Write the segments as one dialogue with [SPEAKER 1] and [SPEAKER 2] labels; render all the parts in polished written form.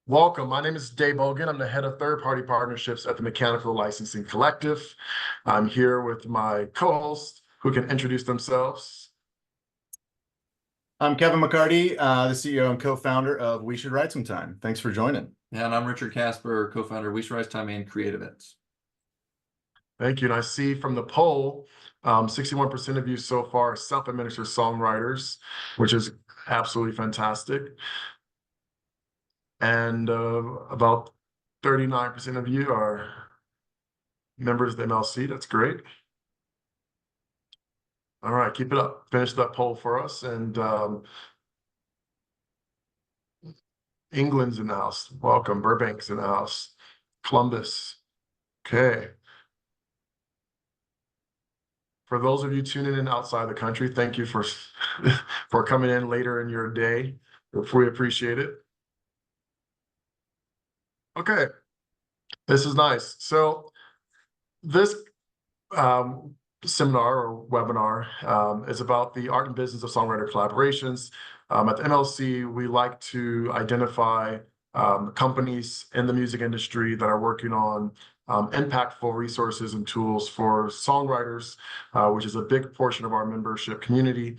[SPEAKER 1] Welcome. My name is Dae Bogan. I'm the head of third-party partnerships at the Mechanical Licensing Collective. I'm here with my co-hosts who can introduce themselves.
[SPEAKER 2] I'm Kevin McCarty, the CEO and co-founder of We Should Write Sometime. Thanks for joining.
[SPEAKER 3] And I'm Richard Casper, co-founder of We Should Write Sometime and CreatiVets.
[SPEAKER 1] Thank you. And I see from the poll, 61% of you so far are self-administered songwriters, which is absolutely fantastic. And about 39% of you are members of the MLC. That's great. All right, keep it up. Finish that poll for us. And England's in the house. Welcome. Burbank's in the house. Columbus. Okay. For those of you tuning in outside the country, thank you for coming in later in your day. We appreciate it. Okay, this is nice. So this seminar or webinar is about the art and business of songwriter collaborations. At the MLC, we like to identify companies in the music industry that are working on impactful resources and tools for songwriters, which is a big portion of our membership community.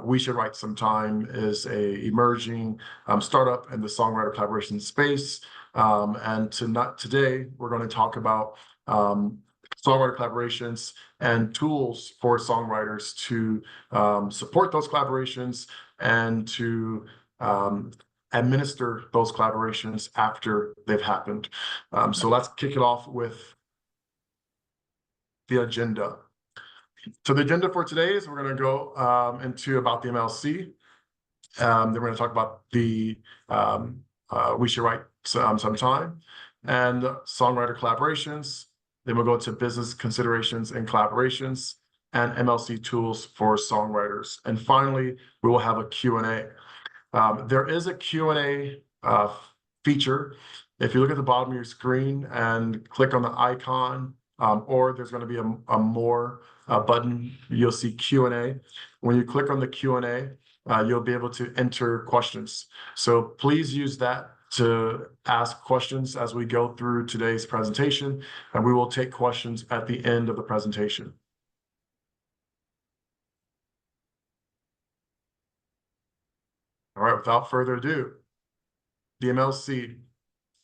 [SPEAKER 1] We Should Write Sometime is a emerging startup in the songwriter collaboration space. And today, we're going to talk about songwriter collaborations and tools for songwriters to support those collaborations and to administer those collaborations after they've happened. So let's kick it off with the agenda. So the agenda for today is we're going to go into about the MLC. Then we're going to talk about the We Should Write Sometime and songwriter collaborations. Then we'll go to business considerations and collaborations and MLC tools for songwriters. And finally, we will have a Q&A. There is a Q&A feature. If you look at the bottom of your screen and click on the icon, or there's going to be a more button, you'll see Q&A. When you click on the Q&A, you'll be able to enter questions. So please use that to ask questions as we go through today's presentation, and we will take questions at the end of the presentation. All right, without further ado, the MLC.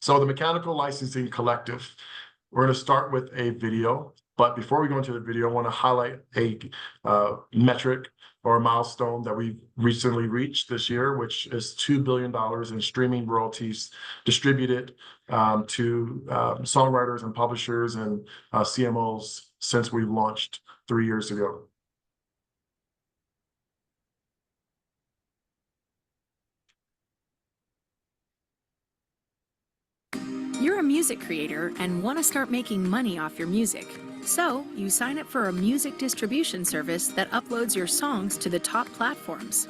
[SPEAKER 1] So the Mechanical Licensing Collective, we're going to start with a video. But before we go into the video, I want to highlight a metric or a milestone that we've recently reached this year, which is $2 billion in streaming royalties distributed to songwriters and publishers and CMOs since we launched 3 years ago.
[SPEAKER 4] You're a music creator and want to start making money off your music. So you sign up for a music distribution service that uploads your songs to the top platforms.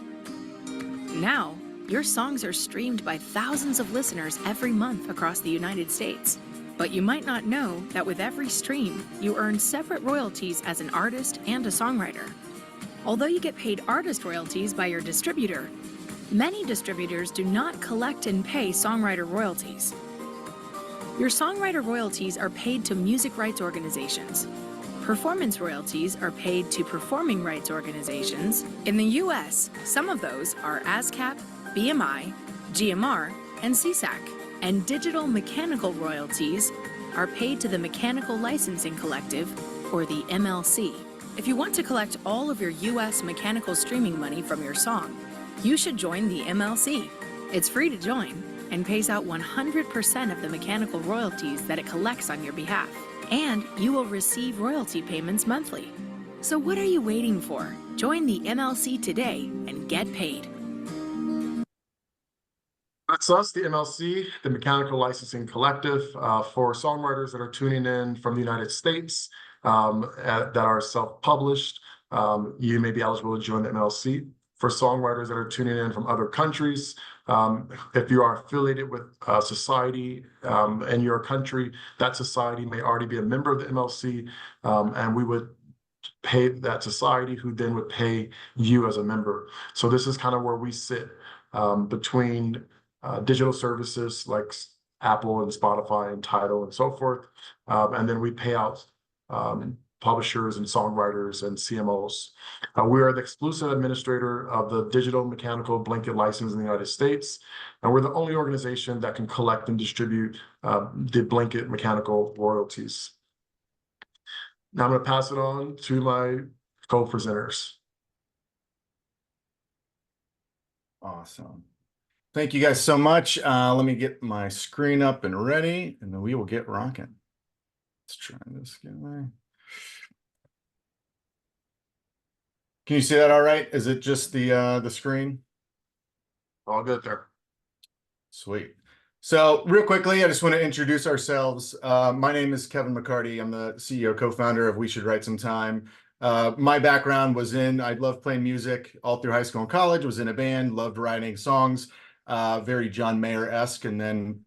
[SPEAKER 4] Now, your songs are streamed by thousands of listeners every month across the United States. But you might not know that with every stream, you earn separate royalties as an artist and a songwriter. Although you get paid artist royalties by your distributor, many distributors do not collect and pay songwriter royalties. Your songwriter royalties are paid to music rights organizations. Performance royalties are paid to performing rights organizations. In the US, some of those are ASCAP, BMI, GMR, and CSAC. And digital mechanical royalties are paid to the Mechanical Licensing Collective, or the MLC. If you want to collect all of your US mechanical streaming money from your song, you should join the MLC. It's free to join and pays out 100% of the mechanical royalties that it collects on your behalf. And you will receive royalty payments monthly. So what are you waiting for? Join the MLC today and get paid.
[SPEAKER 1] That's us, the MLC, the Mechanical Licensing Collective, for songwriters that are tuning in from the United States that are self-published. You may be eligible to join the MLC. For songwriters that are tuning in from other countries, if you are affiliated with a society in your country, that society may already be a member of the MLC, and we would pay that society, who then would pay you as a member. So this is kind of where we sit between digital services like Apple and Spotify and Tidal and so forth. And then we pay out publishers and songwriters and CMOs. We are the exclusive administrator of the digital mechanical blanket license in the United States. And we're the only organization that can collect and distribute the blanket mechanical royalties. Now I'm going to pass it on to my co-presenters.
[SPEAKER 2] Awesome. Thank you guys so much. Let me get my screen up and ready, and then we will get rocking. Let's try this guy. Can you see that all right? Is it just the screen?
[SPEAKER 1] All good there.
[SPEAKER 2] Sweet. So real quickly, I just want to introduce ourselves. My name is Kevin McCarty. I'm the CEO, co-founder of We Should Write Some Time. My background was I loved playing music all through high school and college, was in a band, loved writing songs, very John Mayer-esque, and then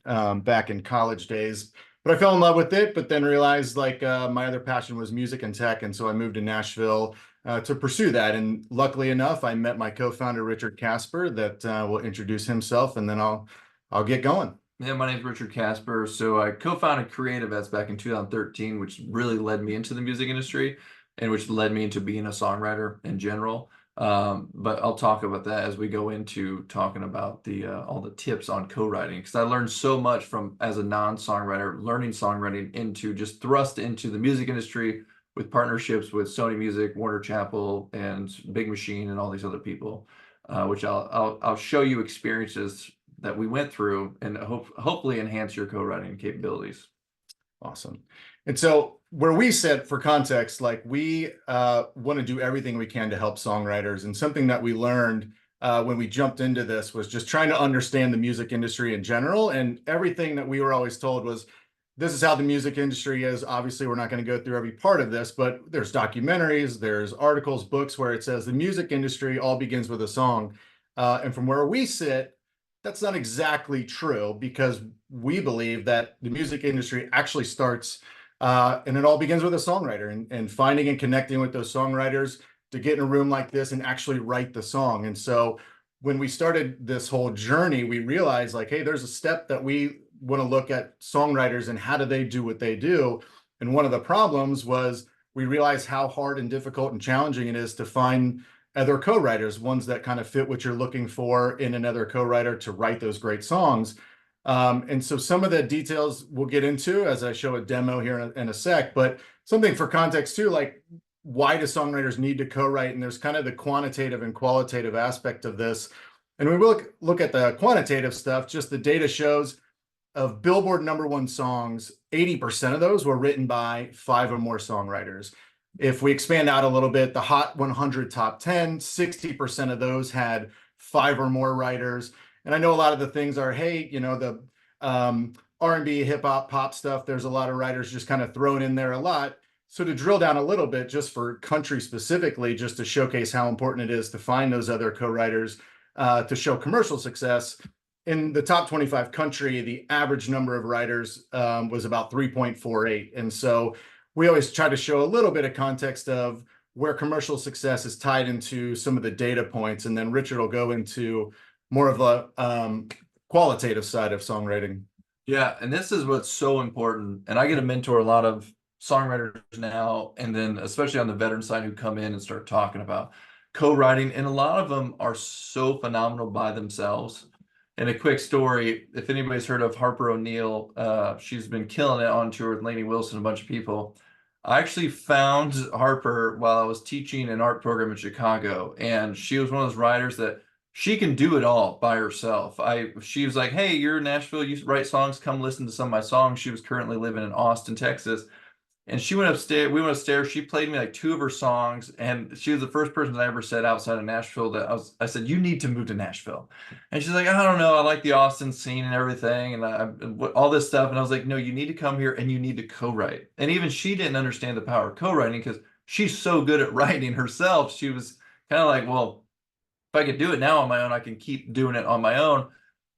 [SPEAKER 2] back in college days. But I fell in love with it, but then realized like my other passion was music and tech. And so I moved to Nashville to pursue that. And luckily enough, I met my co-founder, Richard Casper, that will introduce himself, and then I'll get going.
[SPEAKER 3] Yeah, my name is Richard Casper. So I co-founded CreatiVets back in 2013, which really led me into the music industry and which led me into being a songwriter in general. But I'll talk about that as we go into talking about all the tips on co-writing, because I learned so much from, as a non-songwriter, learning songwriting into just thrust into the music industry with partnerships with Sony Music, Warner Chappell, and Big Machine, and all these other people, which I'll show you experiences that we went through and hopefully enhance your co-writing capabilities.
[SPEAKER 2] Awesome. And so where we sit, for context, like we want to do everything we can to help songwriters. And something that we learned when we jumped into this was just trying to understand the music industry in general. And everything that we were always told was, this is how the music industry is. Obviously, we're not going to go through every part of this, but there's documentaries, there's articles, books where it says the music industry all begins with a song. And from where we sit, that's not exactly true, because we believe that the music industry actually starts and it all begins with a songwriter and finding and connecting with those songwriters to get in a room like this and actually write the song. And so when we started this whole journey, we realized like, hey, there's a step that we want to look at songwriters and how do they do what they do. And one of the problems was we realized how hard and difficult and challenging it is to find other co-writers, ones that kind of fit what you're looking for in another co-writer to write those great songs. And so some of the details we'll get into as I show a demo here in a sec, but something for context too, like why do songwriters need to co-write? And there's kind of the quantitative and qualitative aspect of this. And we will look at the quantitative stuff. Just the data shows of Billboard #1 songs, 80% of those were written by 5 or more songwriters. If we expand out a little bit, the Hot 100 Top 10, 60% of those had 5 or more writers. And I know a lot of the things are, hey, you know, the R&B, hip hop, pop stuff, there's a lot of writers just kind of thrown in there a lot. So to drill down a little bit, just for country specifically, just to showcase how important it is to find those other co-writers to show commercial success, in the top 25 country, the average number of writers was about 3.48. And so we always try to show a little bit of context of where commercial success is tied into some of the data points. And then Richard will go into more of the qualitative side of songwriting.
[SPEAKER 3] Yeah, and this is what's so important. And I get to mentor a lot of songwriters now, and then especially on the veteran side who come in and start talking about co-writing. And a lot of them are so phenomenal by themselves. And a quick story, if anybody's heard of Harper O'Neill, she's been killing it on tour with Lainey Wilson, a bunch of people. I actually found Harper while I was teaching an art program in Chicago, and she was one of those writers that she can do it all by herself. She was like, hey, you're in Nashville, you write songs, come listen to some of my songs. She was currently living in Austin, Texas. And she went upstairs, we went upstairs, she played me like 2 of her songs, and she was the first person that I ever said outside of Nashville that I said, you need to move to Nashville. And she's like, I don't know, I like the Austin scene and everything, and all this stuff. And I was like, no, you need to come here and you need to co-write. And even she didn't understand the power of co-writing because she's so good at writing herself. She was kind of like, well, if I could do it now on my own, I can keep doing it on my own.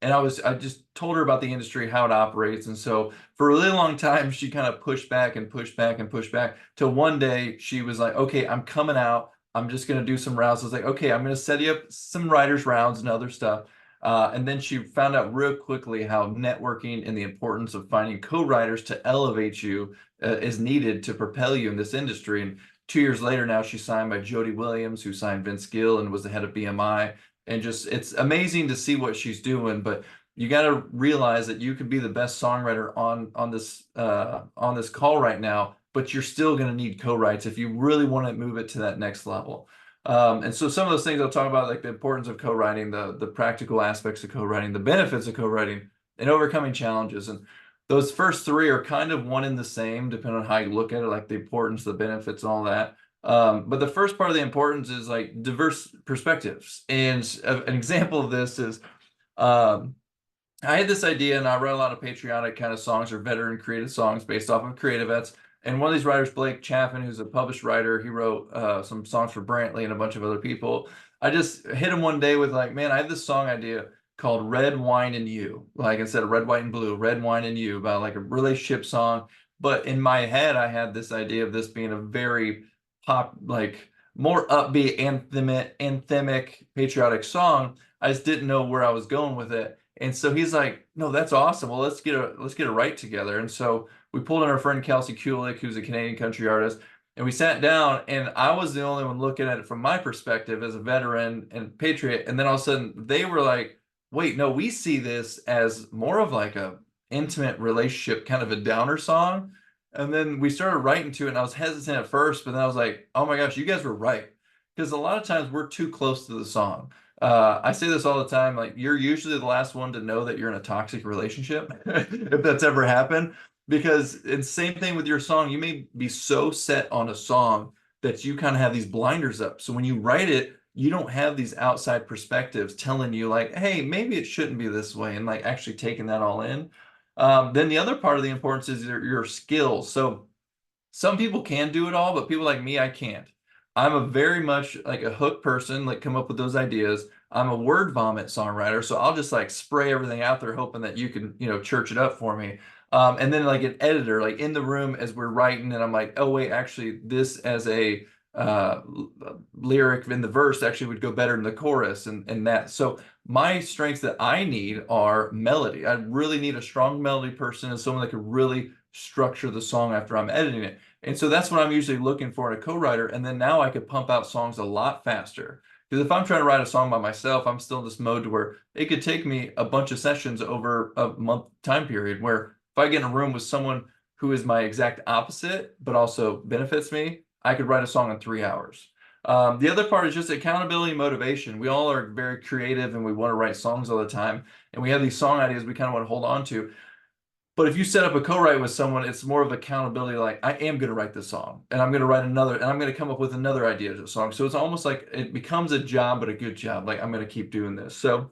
[SPEAKER 3] And I just told her about the industry, how it operates. And so for a really long time, she kind of pushed back and pushed back and pushed back till one day she was like, okay, I'm coming out. I'm just going to do some rounds. I was like, okay, I'm going to set you up some writers rounds and other stuff. And then she found out real quickly how networking and the importance of finding co-writers to elevate you is needed to propel you in this industry. And 2 years later, now she's signed by Jody Williams, who signed Vince Gill and was the head of BMI. And just, it's amazing to see what she's doing. But you got to realize that you could be the best songwriter on this call right now, but you're still going to need co-writes if you really want to move it to that next level. And so some of those things I'll talk about, like the importance of co-writing, the practical aspects of co-writing, the benefits of co-writing, and overcoming challenges. And those first three are kind of one and the same, depending on how you look at it, like the importance, the benefits, and all that. But the first part of the importance is like diverse perspectives. And an example of this is, I had this idea, and I wrote a lot of patriotic kind of songs or veteran creative songs based off of CreatiVets. And one of these writers, Blake Chaffin, who's a published writer, he wrote some songs for Brantley and a bunch of other people. I just hit him one day with like, man, I have this song idea called Red Wine and You. Like instead of Red, White, and Blue, Red Wine and You, about like a relationship song. But in my head, I had this idea of this being a very pop, like more upbeat, anthemic, patriotic song. I just didn't know where I was going with it. And so he's like, no, that's awesome. Well, let's get a write together. And so we pulled in our friend Kelsey Kulik, who's a Canadian country artist, and we sat down, and I was the only one looking at it from my perspective as a veteran and patriot. And then all of a sudden they were like, wait, no, we see this as more of like a intimate relationship, kind of a downer song. And then we started writing to it, and I was hesitant at first, but then I was like, oh my gosh, you guys were right. Because a lot of times we're too close to the song. I say this all the time, like you're usually the last one to know that you're in a toxic relationship, if that's ever happened. Because it's the same thing with your song. You may be so set on a song that you kind of have these blinders up. So when you write it, you don't have these outside perspectives telling you like, hey, maybe it shouldn't be this way, and like actually taking that all in. Then the other part of the importance is your skills. So some people can do it all, but people like me, I can't. I'm a very much like a hook person, like come up with those ideas. I'm a word vomit songwriter, so I'll just like spray everything out there hoping that you can, church it up for me. And then like an editor, like in the room as we're writing, and I'm like, oh wait, actually this as a lyric in the verse actually would go better in the chorus, and that. So my strengths that I need are melody. I really need a strong melody person and someone that could really structure the song after I'm editing it. And so that's what I'm usually looking for in a co-writer. And then now I could pump out songs a lot faster. Because if I'm trying to write a song by myself, I'm still in this mode to where it could take me a bunch of sessions over a month time period, where if I get in a room with someone who is my exact opposite, but also benefits me, I could write a song in 3 hours. The other part is just accountability and motivation. We all are very creative and we want to write songs all the time. And we have these song ideas we kind of want to hold on to. But if you set up a co-write with someone, it's more of accountability, like I am going to write this song, and I'm going to write another, and I'm going to come up with another idea to the song. So it's almost like it becomes a job, but a good job. Like I'm going to keep doing this. So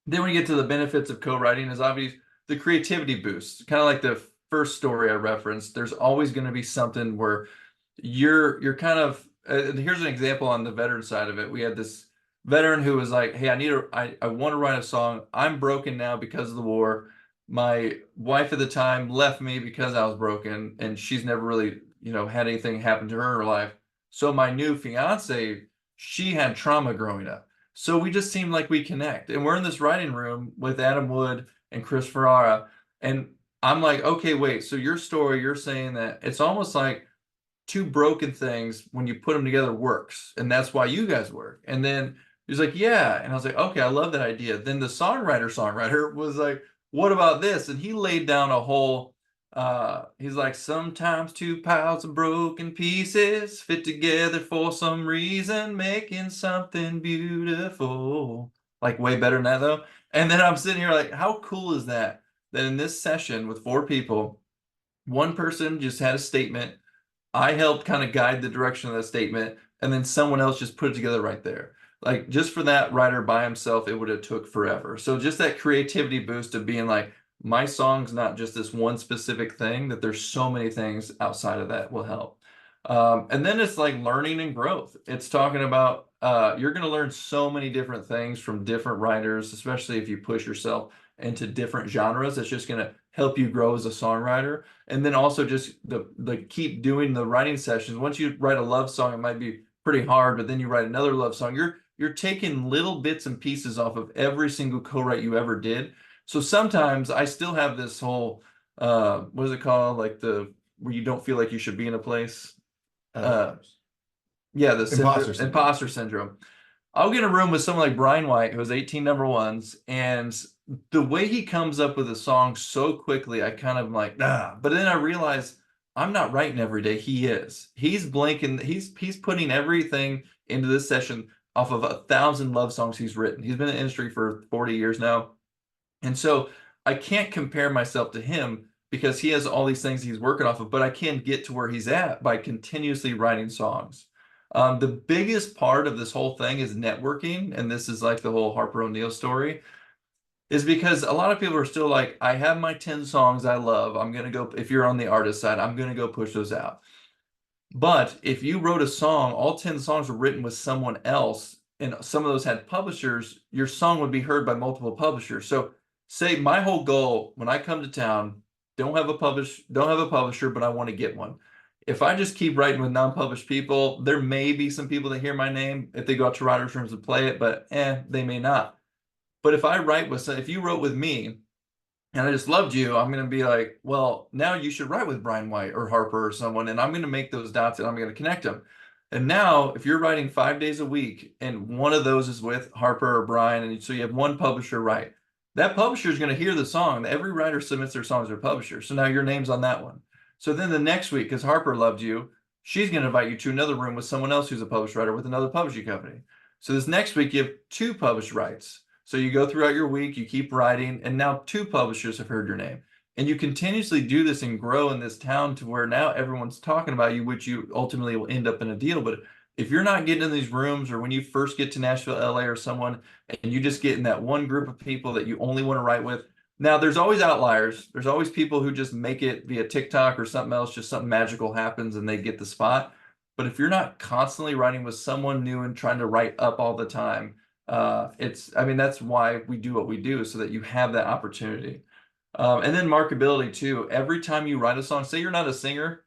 [SPEAKER 3] then when you get to the benefits of co-writing is obviously the creativity boost. Kind of like the first story I referenced, there's always going to be something where you're kind of, here's an example on the veteran side of it. We had this veteran who was like, hey, I want to write a song. I'm broken now because of the war. My wife at the time left me because I was broken, and she's never really, had anything happen to her in her life. So my new fiance, she had trauma growing up. So we just seemed like we connect. And we're in this writing room with Adam Wood and Chris Ferrara. And I'm like, okay, wait, so your story, you're saying that it's almost like two broken things, when you put them together, works. And that's why you guys work. And then he's like, yeah. And I was like, okay, I love that idea. Then the songwriter was like, what about this? And he laid down a whole, he's like, sometimes two piles of broken pieces fit together for some reason, making something beautiful. Like way better than that though. And then I'm sitting here like, how cool is that? That in this session with 4 people, one person just had a statement. I helped kind of guide the direction of that statement. And then someone else just put it together right there. Like just for that writer by himself, it would have took forever. So just that creativity boost of being like, my song's not just this one specific thing, that there's so many things outside of that will help. And then it's like learning and growth. It's talking about, you're going to learn so many different things from different writers, especially if you push yourself into different genres. It's just going to help you grow as a songwriter. And then also just the keep doing the writing sessions. Once you write a love song, it might be pretty hard, but then you write another love song. you're taking little bits and pieces off of every single co-write you ever did. So sometimes I still have this whole, what is it called? Like where you don't feel like you should be in a place. Yeah, the imposter syndrome. I'll get in a room with someone like Brian White, who has 18 number ones, and the way he comes up with a song so quickly, I kind of like, nah. But then I realize I'm not writing every day. He is. He's blanking. He's putting everything into this session off of 1,000 love songs he's written. He's been in the industry for 40 years now. And so I can't compare myself to him because he has all these things he's working off of, but I can get to where he's at by continuously writing songs. The biggest part of this whole thing is networking, and this is like the whole Harper O'Neill story, is because a lot of people are still like, I have my 10 songs I love. I'm going to go, if you're on the artist side, I'm going to go push those out. But if you wrote a song, all 10 songs were written with someone else, and some of those had publishers, your song would be heard by multiple publishers. So say my whole goal when I come to town, don't have a publisher, but I want to get one. If I just keep writing with non-published people, there may be some people that hear my name if they go out to writers' rooms and play it, but they may not. But if I write with, if you wrote with me and I just loved you, I'm going to be like, well, now you should write with Brian White or Harper or someone, and I'm going to make those dots and I'm going to connect them. And now if you're writing 5 days a week and one of those is with Harper or Brian, and so you have one publisher write, that publisher is going to hear the song. Every writer submits their songs to their publisher. So now your name's on that one. So then the next week, because Harper loved you, she's going to invite you to another room with someone else who's a published writer with another publishing company. So this next week, you have 2 published writes. So you go throughout your week, you keep writing, and now 2 publishers have heard your name. And you continuously do this and grow in this town to where now everyone's talking about you, which you ultimately will end up in a deal. But if you're not getting in these rooms, or when you first get to Nashville, LA, or someone, and you just get in that one group of people that you only want to write with, now there's always outliers. There's always people who just make it via TikTok or something else, just something magical happens and they get the spot. But if you're not constantly writing with someone new and trying to write up all the time, that's why we do what we do, so that you have that opportunity. And then marketability too. Every time you write a song, say you're not a singer,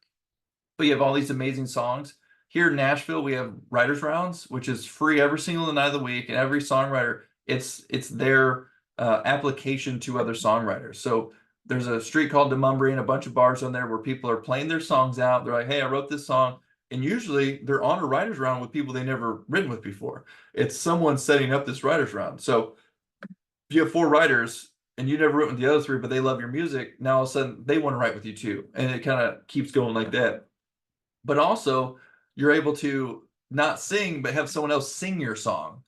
[SPEAKER 3] but you have all these amazing songs. Here in Nashville, we have writers rounds, which is free every single night of the week. And every songwriter, it's their application to other songwriters. So there's a street called Demumbrey and a bunch of bars on there where people are playing their songs out. They're like, hey, I wrote this song. And usually they're on a writer's round with people they never written with before. It's someone setting up this writer's round. So if you have 4 writers and you never wrote with the other 3, but they love your music, now all of a sudden they want to write with you too. And it kind of keeps going like that. But also you're able to not sing, but have someone else sing your song,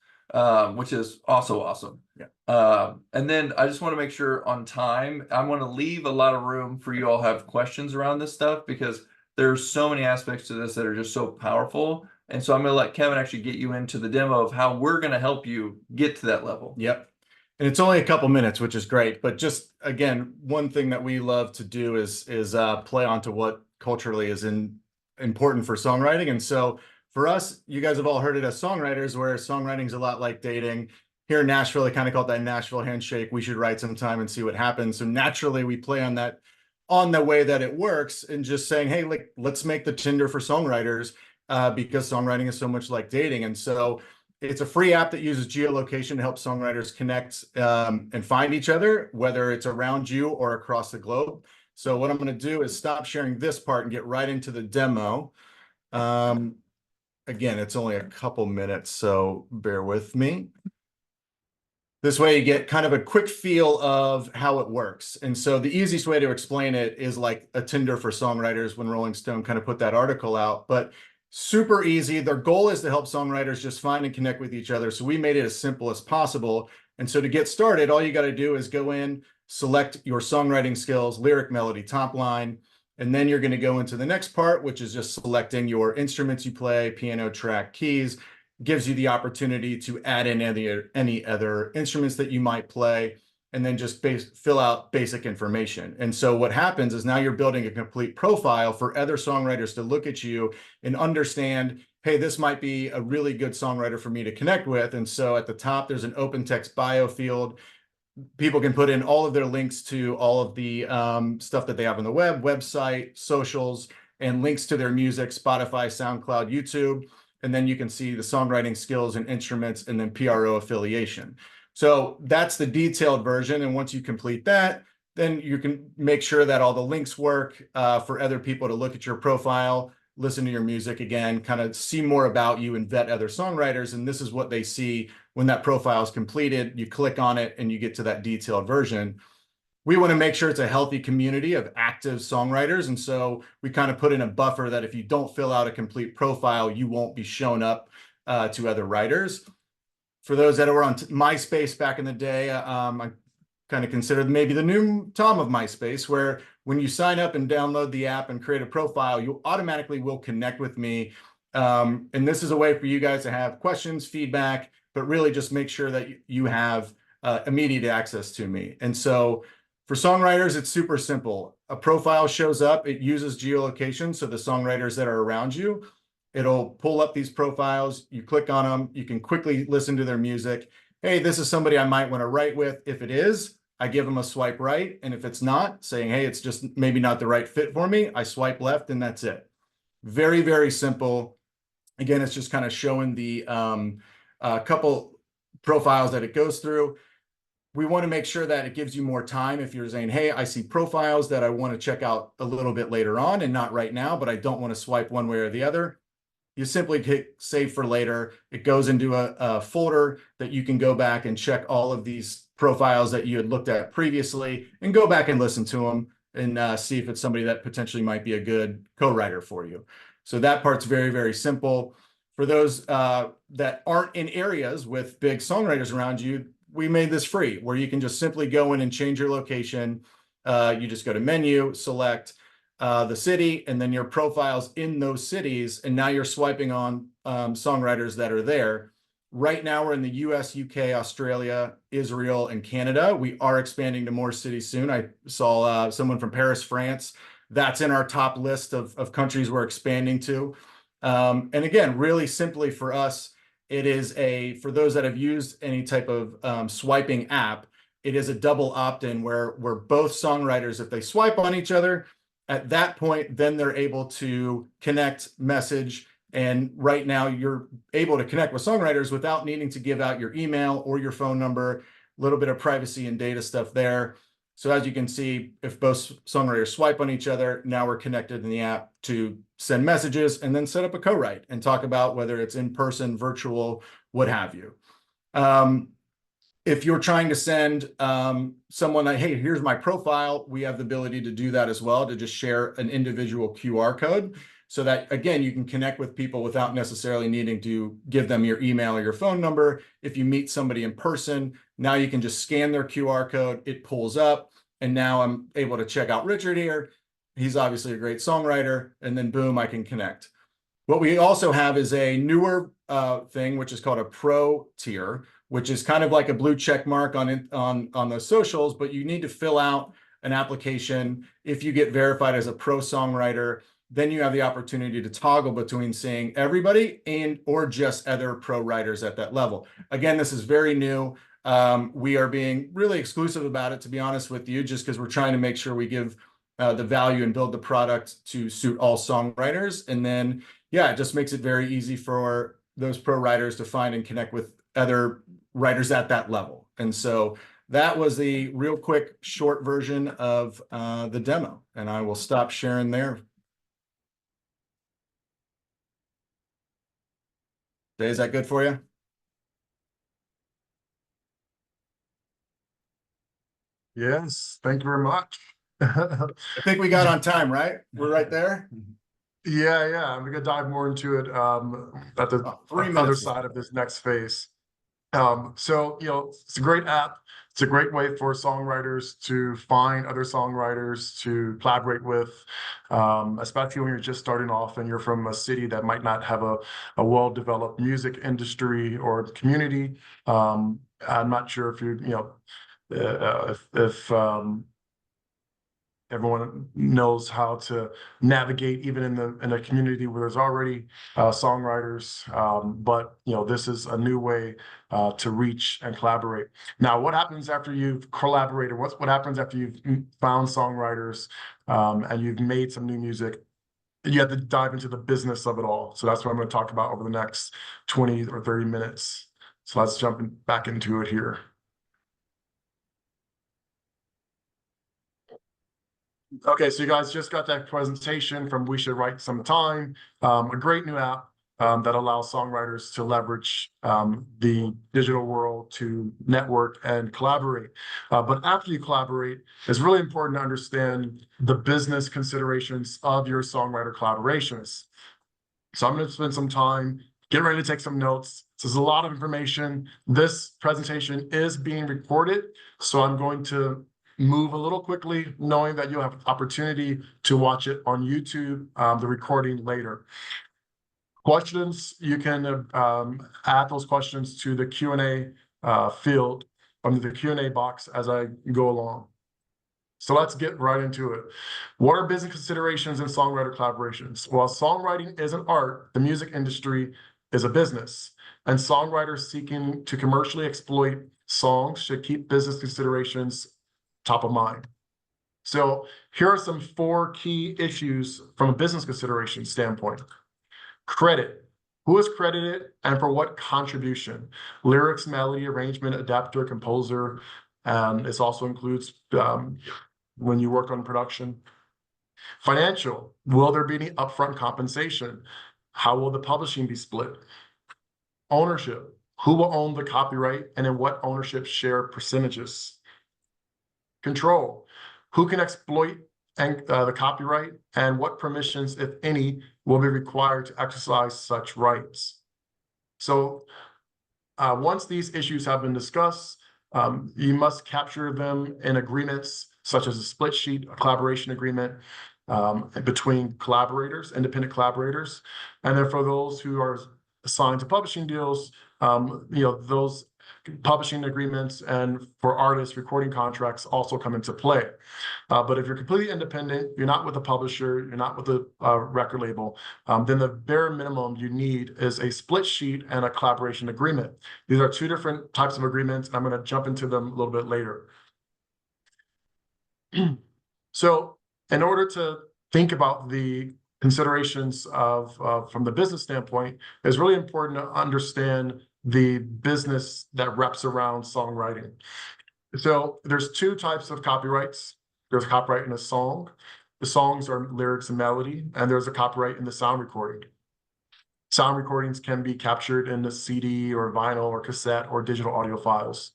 [SPEAKER 3] which is also awesome. Yeah. And then I just want to make sure on time, I want to leave a lot of room for you all to have questions around this stuff, because there's so many aspects to this that are just so powerful. And so I'm going to let Kevin actually get you into the demo of how we're going to help you get to that level.
[SPEAKER 2] Yep. And it's only a couple minutes, which is great. But just, again, one thing that we love to do is play onto what culturally is important for songwriting. And so for us, you guys have all heard it as songwriters, where songwriting is a lot like dating. Here in Nashville, they kind of call it that Nashville handshake. We should write sometime and see what happens. So naturally, we play on that, on the way that it works, and just saying, hey, like, let's make the Tinder for songwriters, because songwriting is so much like dating. And so it's a free app that uses geolocation to help songwriters connect and find each other, whether it's around you or across the globe. So what I'm going to do is stop sharing this part and get right into the demo. Again, it's only a couple minutes, so bear with me. This way you get kind of a quick feel of how it works. And so the easiest way to explain it is like a Tinder for songwriters, when Rolling Stone kind of put that article out, but super easy. Their goal is to help songwriters just find and connect with each other. So we made it as simple as possible. And so to get started, all you got to do is go in, select your songwriting skills, lyric, melody, top line, and then you're going to go into the next part, which is just selecting your instruments you play, piano, track, keys. Gives you the opportunity to add in any other instruments that you might play, and then just fill out basic information. And so what happens is now you're building a complete profile for other songwriters to look at you and understand, hey, this might be a really good songwriter for me to connect with. And so at the top, there's an open text bio field. People can put in all of their links to all of the stuff that they have on the website, socials, and links to their music, Spotify, SoundCloud, YouTube. and then you can see the songwriting skills and instruments, and then PRO affiliation. So that's the detailed version. And once you complete that, then you can make sure that all the links work for other people to look at your profile, listen to your music again, kind of see more about you and vet other songwriters. And this is what they see when that profile is completed. You click on it and you get to that detailed version. We want to make sure it's a healthy community of active songwriters. And so we kind of put in a buffer that if you don't fill out a complete profile, you won't be shown up to other writers. For those that were on MySpace back in the day, I kind of considered maybe the new Tom of MySpace, where when you sign up and download the app and create a profile, you automatically will connect with me. And this is a way for you guys to have questions, feedback, but really just make sure that you have immediate access to me. And so for songwriters, it's super simple. A profile shows up, it uses geolocation, so the songwriters that are around you, it'll pull up these profiles, you click on them, you can quickly listen to their music. Hey, this is somebody I might want to write with. If it is, I give them a swipe right. And if it's not, saying, hey, it's just maybe not the right fit for me, I swipe left and that's it. Very, very simple. Again, it's just kind of showing the couple profiles that it goes through. We want to make sure that it gives you more time if you're saying, hey, I see profiles that I want to check out a little bit later on and not right now, but I don't want to swipe one way or the other. You simply hit save for later. It goes into a folder that you can go back and check all of these profiles that you had looked at previously and go back and listen to them and see if it's somebody that potentially might be a good co-writer for you. So that part's very, very simple. For those that aren't in areas with big songwriters around you, we made this free where you can just simply go in and change your location. You just go to menu, select the city, and then your profiles in those cities. And now you're swiping on songwriters that are there. Right now we're in the US, UK, Australia, Israel, and Canada. We are expanding to more cities soon. I saw someone from Paris, France. That's in our top list of countries we're expanding to. And again, really simply for us, it is for those that have used any type of swiping app, it is a double opt-in where both songwriters, if they swipe on each other, at that point, then they're able to connect, message, and right now you're able to connect with songwriters without needing to give out your email or your phone number, a little bit of privacy and data stuff there. So as you can see, if both songwriters swipe on each other, now we're connected in the app to send messages and then set up a co-write and talk about whether it's in person, virtual, what have you. If you're trying to send someone like, hey, here's my profile, we have the ability to do that as well, to just share an individual QR code so that, again, you can connect with people without necessarily needing to give them your email or your phone number. If you meet somebody in person, now you can just scan their QR code, it pulls up, and now I'm able to check out Richard here. He's obviously a great songwriter, and then boom, I can connect. What we also have is a newer thing, which is called a pro tier, which is kind of like a blue check mark on those socials, but you need to fill out an application. If you get verified as a pro songwriter, then you have the opportunity to toggle between seeing everybody or just other pro writers at that level. Again, this is very new. We are being really exclusive about it, to be honest with you, just because we're trying to make sure we give the value and build the product to suit all songwriters. And then, yeah, it just makes it very easy for those pro writers to find and connect with other writers at that level. And so that was the real quick short version of the demo, and I will stop sharing there. Dae, is that good for you?
[SPEAKER 1] Yes, thank you very much.
[SPEAKER 2] I think we got on time, right? We're right there.
[SPEAKER 1] Yeah, I'm gonna dive more into it at the
[SPEAKER 2] 3
[SPEAKER 1] other
[SPEAKER 2] minutes.
[SPEAKER 1] side of this next phase. So, it's a great app. It's a great way for songwriters to find other songwriters to collaborate with, especially when you're just starting off and you're from a city that might not have a well-developed music industry or community. I'm not sure if if everyone knows how to navigate even in a community where there's already songwriters, but this is a new way to reach and collaborate. Now, what happens after you've collaborated? What happens after you've found songwriters and you've made some new music? you have to dive into the business of it all. So that's what I'm going to talk about over the next 20 or 30 minutes. So let's jump back into it here. Okay, so you guys just got that presentation from We Should Write Some Time, a great new app that allows songwriters to leverage the digital world to network and collaborate. But after you collaborate, it's really important to understand the business considerations of your songwriter collaborations. So I'm going to spend some time, get ready to take some notes. This is a lot of information. This presentation is being recorded, so I'm going to move a little quickly, knowing that you'll have opportunity to watch it on YouTube, the recording later. Questions, you can add those questions to the Q&A field under the Q&A box as I go along. So let's get right into it. What are business considerations in songwriter collaborations? While songwriting is an art, the music industry is a business, and songwriters seeking to commercially exploit songs should keep business considerations top of mind. So here are some 4 key issues from a business consideration standpoint. Credit. Who is credited and for what contribution? Lyrics, melody, arrangement, adapter, composer. This also includes when you work on production. Financial. Will there be any upfront compensation? How will the publishing be split? Ownership. Who will own the copyright and in what ownership share percentages? Control. Who can exploit the copyright and what permissions, if any, will be required to exercise such rights? So once these issues have been discussed, you must capture them in agreements such as a split sheet, a collaboration agreement between collaborators, independent collaborators. And then for those who are assigned to publishing deals, those publishing agreements and for artists, recording contracts also come into play. But if you're completely independent, you're not with a publisher, you're not with a record label, then the bare minimum you need is a split sheet and a collaboration agreement. These are 2 different types of agreements. I'm going to jump into them a little bit later. So in order to think about the considerations from the business standpoint, it's really important to understand the business that wraps around songwriting. So there's 2 types of copyrights. There's copyright in a song. The songs are lyrics and melody, and there's a copyright in the sound recording. Sound recordings can be captured in the CD or vinyl or cassette or digital audio files.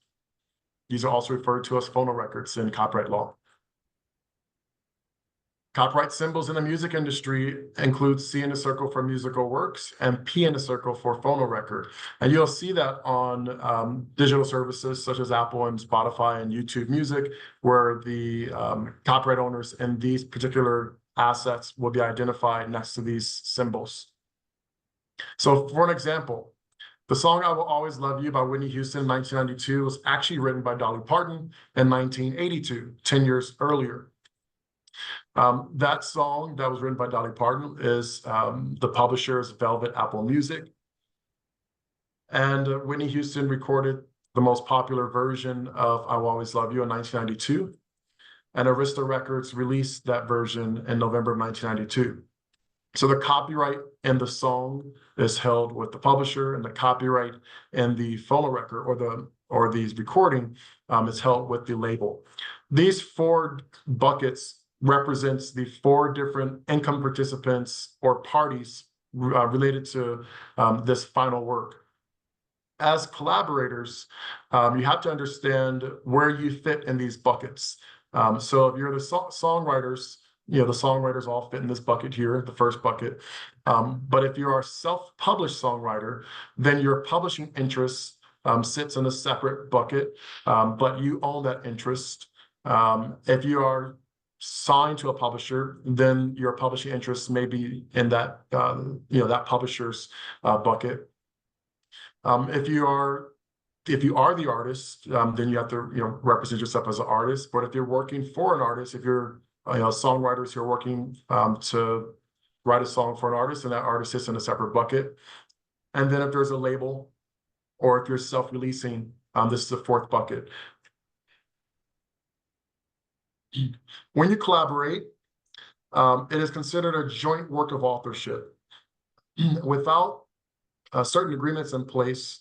[SPEAKER 1] These are also referred to as phonorecords in copyright law. Copyright symbols in the music industry include C in the circle for musical works and P in the circle for phonorecord. And you'll see that on digital services such as Apple and Spotify and YouTube Music, where the copyright owners in these particular assets will be identified next to these symbols. So for an example, the song I Will Always Love You by Whitney Houston in 1992 was actually written by Dolly Parton in 1982, 10 years earlier. That song that was written by Dolly Parton is the publisher's Velvet Apple Music. And Whitney Houston recorded the most popular version of I Will Always Love You in 1992. And Arista Records released that version in November of 1992. So the copyright in the song is held with the publisher, and the copyright in the phonorecord or the recording is held with the label. These 4 buckets represents the 4 different income participants or parties related to this final work. As collaborators, you have to understand where you fit in these buckets. So if you're the songwriters, the songwriters all fit in this bucket here, the first bucket. But if you are a self-published songwriter, then your publishing interest sits in a separate bucket, but you own that interest. If you are signed to a publisher, then your publishing interests may be in that that publisher's bucket. If you are the artist, then you have to represent yourself as an artist. But if you're working for an artist, if you're songwriters who are working to write a song for an artist, and that artist sits in a separate bucket. And then if there's a label, or if you're self-releasing, this is the 4th bucket. When you collaborate, It is considered a joint work of authorship. Without certain agreements in place,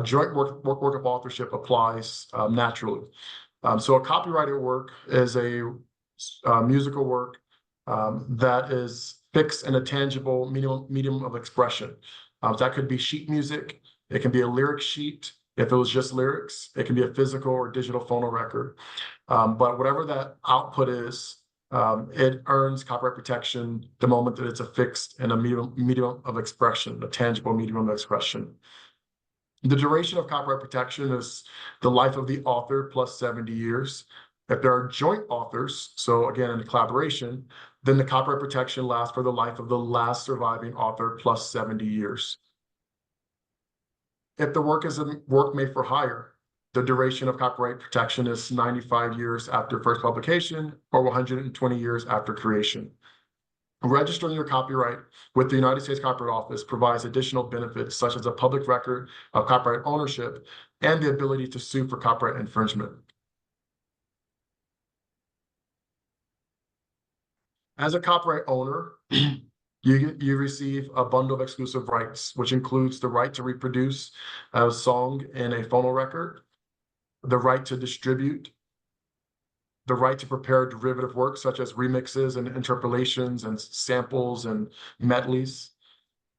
[SPEAKER 1] joint work of authorship applies naturally. So a copyrighted work is a musical work that is fixed in a tangible medium of expression. That could be sheet music. It can be a lyric sheet. If it was just lyrics, it can be a physical or digital phonorecord. But whatever that output is, it earns copyright protection the moment that it's affixed in a medium of expression, a tangible medium of expression. The duration of copyright protection is the life of the author plus 70 years. If there are joint authors, so again, in a collaboration, then the copyright protection lasts for the life of the last surviving author plus 70 years. If the work is a work made for hire, the duration of copyright protection is 95 years after first publication or 120 years after creation. Registering your copyright with the United States Copyright Office provides additional benefits such as a public record of copyright ownership and the ability to sue for copyright infringement. As a copyright owner, you receive a bundle of exclusive rights, which includes the right to reproduce a song in a phonorecord, the right to distribute, the right to prepare derivative works such as remixes and interpolations and samples and medleys,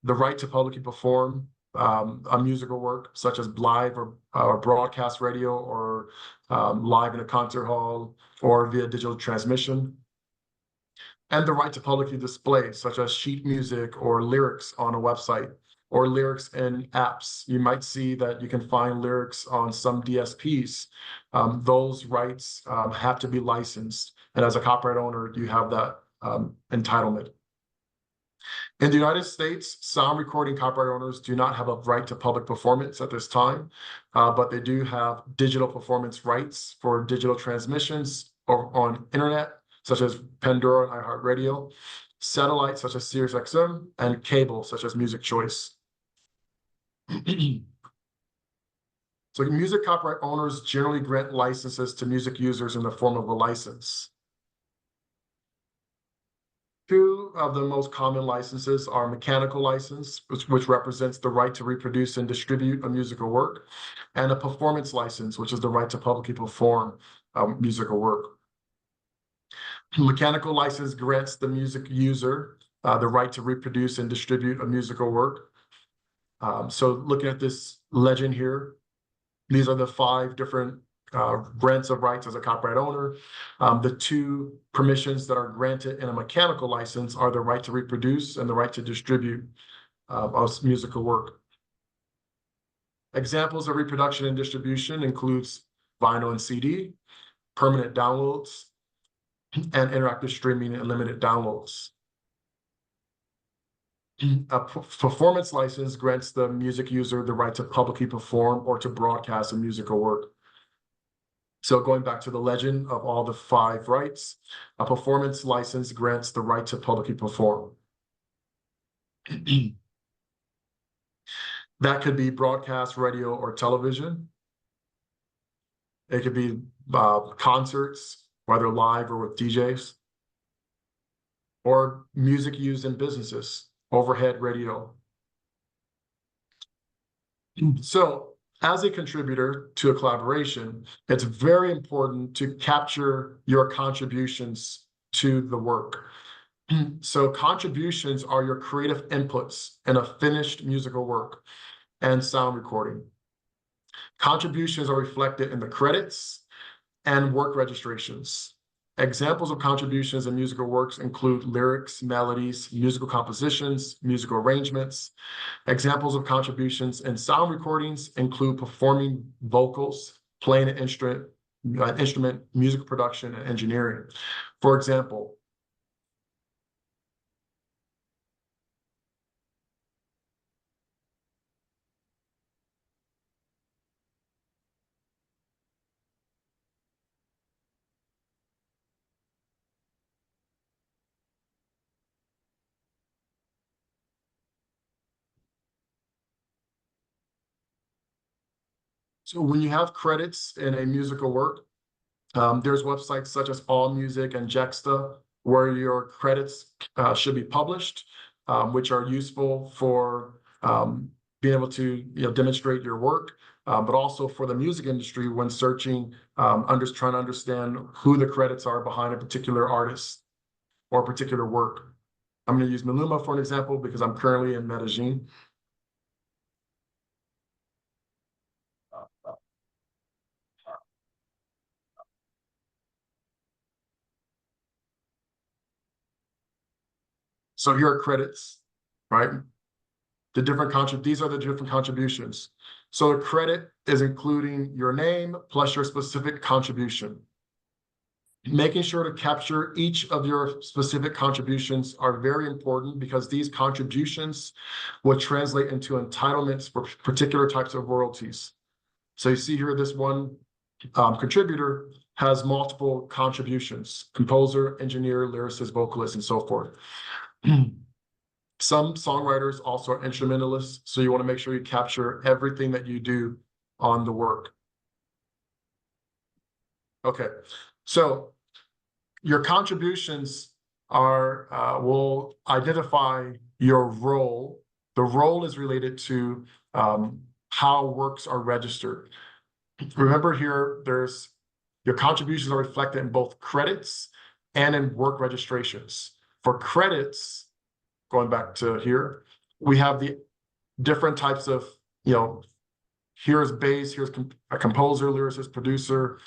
[SPEAKER 1] the right to publicly perform a musical work such as live or broadcast radio or live in a concert hall or via digital transmission, and the right to publicly display such as sheet music or lyrics on a website or lyrics in apps. You might see that you can find lyrics on some DSPs. Those rights have to be licensed. And as a copyright owner, you have that entitlement. In the United States, sound recording copyright owners do not have a right to public performance at this time, but they do have digital performance rights for digital transmissions or on internet, such as Pandora and iHeartRadio, satellite such as SiriusXM, and cable such as Music Choice. So music copyright owners generally grant licenses to music users in the form of a license. Two of the most common licenses are mechanical license, which represents the right to reproduce and distribute a musical work, and a performance license, which is the right to publicly perform a musical work. Mechanical license grants the music user the right to reproduce and distribute a musical work. So looking at this legend here, these are the 5 different grants of rights as a copyright owner. The 2 permissions that are granted in a mechanical license are the right to reproduce and the right to distribute a musical work. Examples of reproduction and distribution includes vinyl and CD, permanent downloads, and interactive streaming and limited downloads. A performance license grants the music user the right to publicly perform or to broadcast a musical work. So going back to the legend of all the 5 rights, a performance license grants the right to publicly perform. That could be broadcast, radio, or television. It could be concerts, whether live or with DJs, or music used in businesses, overhead radio. So as a contributor to a collaboration, it's very important to capture your contributions to the work. So contributions are your creative inputs in a finished musical work and sound recording. Contributions are reflected in the credits and work registrations. Examples of contributions in musical works include lyrics, melodies, musical compositions, musical arrangements. Examples of contributions in sound recordings include performing vocals, playing an instrument, music production, and engineering. For example, so when you have credits in a musical work, there's websites such as AllMusic and Jexta where your credits should be published, which are useful for being able to demonstrate your work, but also for the music industry when searching, trying to understand who the credits are behind a particular artist or a particular work. I'm going to use Maluma for an example because I'm currently in Medellin. So here are credits, right? These are the different contributions. So the credit is including your name plus your specific contribution. Making sure to capture each of your specific contributions are very important because these contributions will translate into entitlements for particular types of royalties. So you see here, this one contributor has multiple contributions: composer, engineer, lyricist, vocalist, and so forth. Some songwriters also are instrumentalists, so you want to make sure you capture everything that you do on the work. Okay, so your contributions will identify your role. The role is related to how works are registered. Remember here, your contributions are reflected in both credits and in work registrations. For credits, going back to here, we have the different types of, here's bass, here's a composer, lyricist, producer,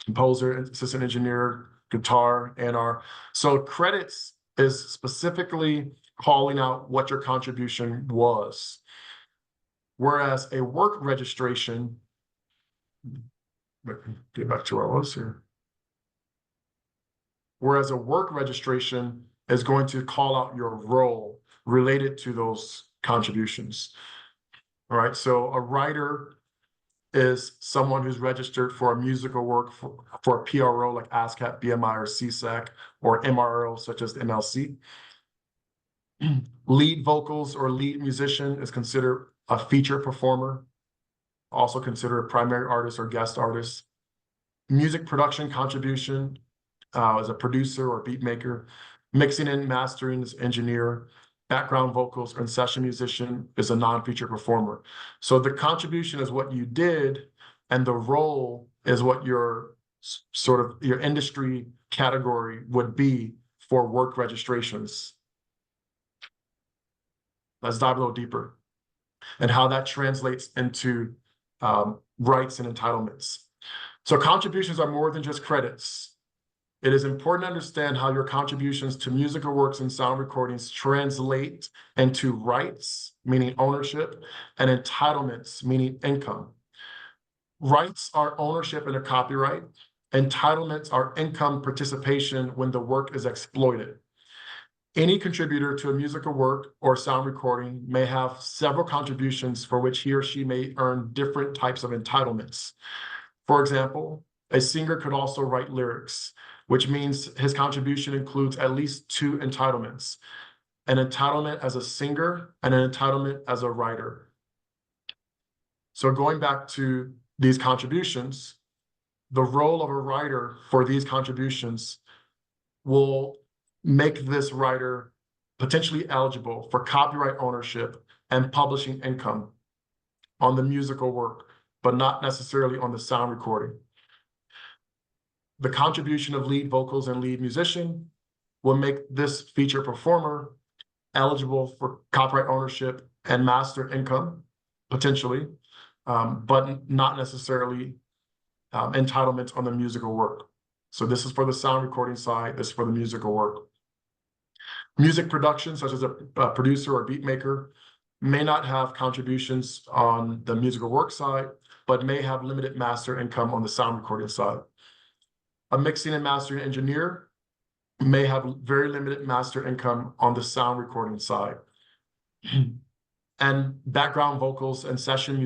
[SPEAKER 1] composer, assistant engineer, guitar, A&R. So credits is specifically calling out what your contribution was. Whereas a work registration, get back to where I was here. Whereas a work registration is going to call out your role related to those contributions. All right, so a writer is someone who's registered for a musical work for a PRO like ASCAP, BMI, or CSAC, or MRO such as the MLC. Lead vocals or lead musician is considered a featured performer, also considered a primary artist or guest artist. Music production contribution as a producer or beat maker. Mixing and mastering is engineer. Background vocals and session musician is a non-featured performer. So the contribution is what you did, and the role is what your your industry category would be for work registrations. Let's dive a little deeper and how that translates into rights and entitlements. So contributions are more than just credits. It is important to understand how your contributions to musical works and sound recordings translate into rights, meaning ownership, and entitlements, meaning income. Rights are ownership in a copyright. Entitlements are income participation when the work is exploited. Any contributor to a musical work or sound recording may have several contributions for which he or she may earn different types of entitlements. For example, a singer could also write lyrics, which means his contribution includes at least two entitlements: an entitlement as a singer and an entitlement as a writer. So going back to these contributions, the role of a writer for these contributions will make this writer potentially eligible for copyright ownership and publishing income on the musical work, but not necessarily on the sound recording. The contribution of lead vocals and lead musician will make this featured performer eligible for copyright ownership and master income, potentially, but not necessarily entitlements on the musical work. So this is for the sound recording side, this is for the musical work. Music production, such as a producer or beat maker, may not have contributions on the musical work side, but may have limited master income on the sound recording side. A mixing and mastering engineer may have very limited master income on the sound recording side. And background vocals and session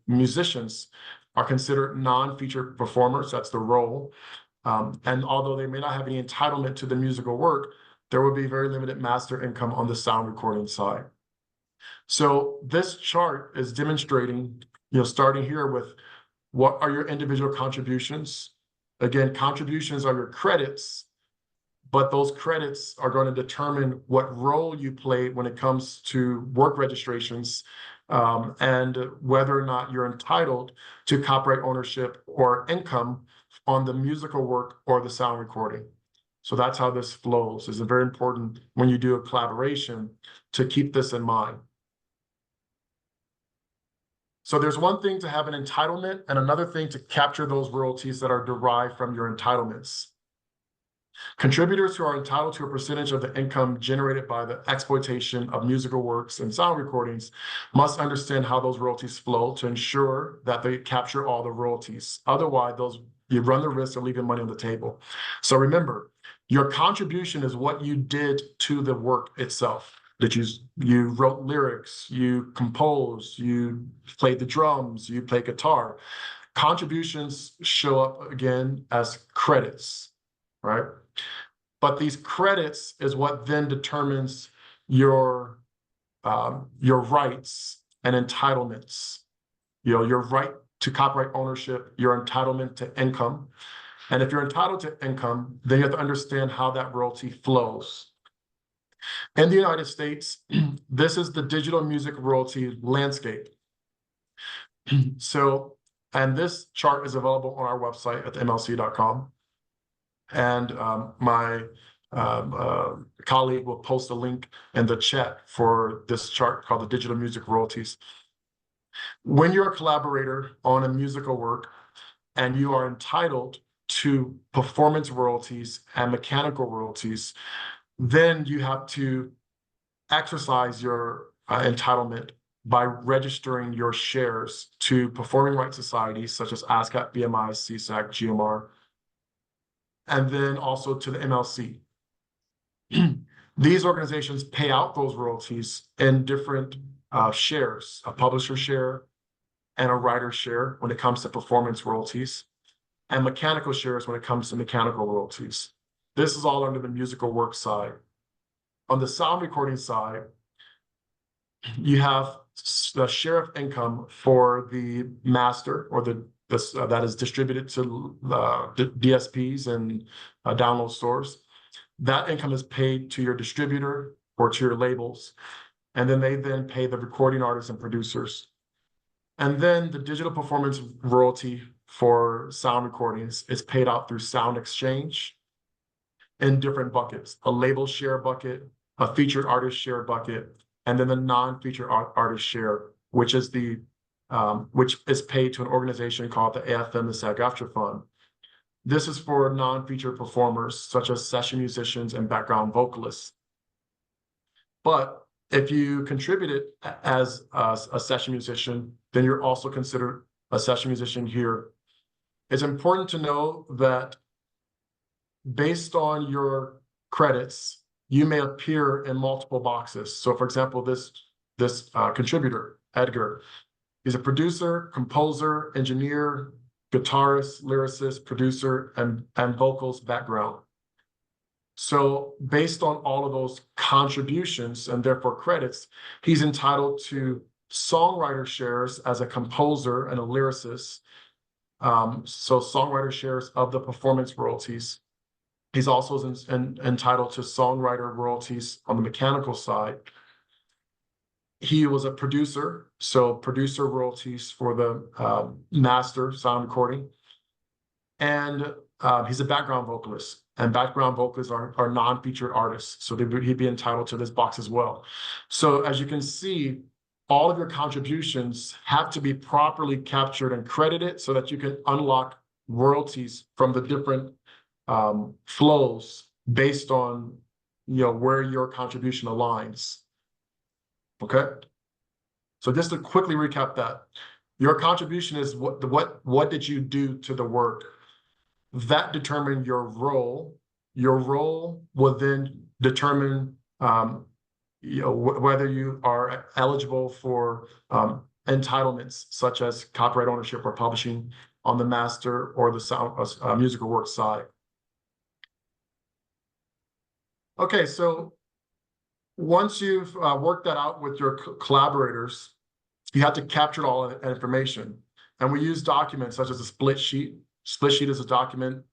[SPEAKER 1] musicians are considered non-featured performers. That's the role. And although they may not have any entitlement to the musical work, there will be very limited master income on the sound recording side. So this chart is demonstrating, starting here with what are your individual contributions, Again, contributions are your credits, but those credits are going to determine what role you play when it comes to work registrations, and whether or not you're entitled to copyright ownership or income on the musical work or the sound recording. So that's how this flows. It's very important when you do a collaboration to keep this in mind. So there's one thing to have an entitlement and another thing to capture those royalties that are derived from your entitlements. Contributors who are entitled to a percentage of the income generated by the exploitation of musical works and sound recordings must understand how those royalties flow to ensure that they capture all the royalties. Otherwise, you run the risk of leaving money on the table. So remember, your contribution is what you did to the work itself. That you wrote lyrics, you composed, you played the drums, you played guitar. Contributions show up again as credits, right? But these credits is what then determines your rights and entitlements. Your right to copyright ownership, your entitlement to income. And if you're entitled to income, then you have to understand how that royalty flows. In the United States, this is the digital music royalty landscape. So, and this chart is available on our website at mlc.com. And my colleague will post a link in the chat for this chart called the digital music royalties. When you're a collaborator on a musical work and you are entitled to performance royalties and mechanical royalties, then you have to exercise your entitlement by registering your shares to performing rights societies such as ASCAP, BMI, CSAC, GMR, and then also to the MLC. These organizations pay out those royalties in different shares, a publisher share and a writer share when it comes to performance royalties, and mechanical shares when it comes to mechanical royalties. This is all under the musical work side. On the sound recording side, you have the share of income for the master or that is distributed to DSPs and download stores. That income is paid to your distributor or to your labels, and then they then pay the recording artists and producers. And then the digital performance royalty for sound recordings is paid out through Sound Exchange in different buckets: a label share bucket, a featured artist share bucket, and then the non-featured artist share, which is paid to an organization called the AFM, the SAG-AFTRA Fund. This is for non-featured performers such as session musicians and background vocalists. But if you contributed as a session musician, then you're also considered a session musician here. It's important to know that based on your credits, you may appear in multiple boxes. So for example, this contributor, Edgar, is a producer, composer, engineer, guitarist, lyricist, producer, and vocals background. So based on all of those contributions and therefore credits, he's entitled to songwriter shares as a composer and a lyricist. So songwriter shares of the performance royalties. He's also entitled to songwriter royalties on the mechanical side. He was a producer, so producer royalties for the master sound recording. And he's a background vocalist, and background vocalists are non-featured artists, so he'd be entitled to this box as well. So as you can see, all of your contributions have to be properly captured and credited so that you can unlock royalties from the different flows based on where your contribution aligns. Okay, so just to quickly recap that, your contribution is what did you do to the work? That determined your role. Your role will then determine whether you are eligible for entitlements such as copyright ownership or publishing on the master or the sound musical work side. Okay, so once you've worked that out with your collaborators, you have to capture all that information. And we use documents such as a split sheet. Split sheet is a document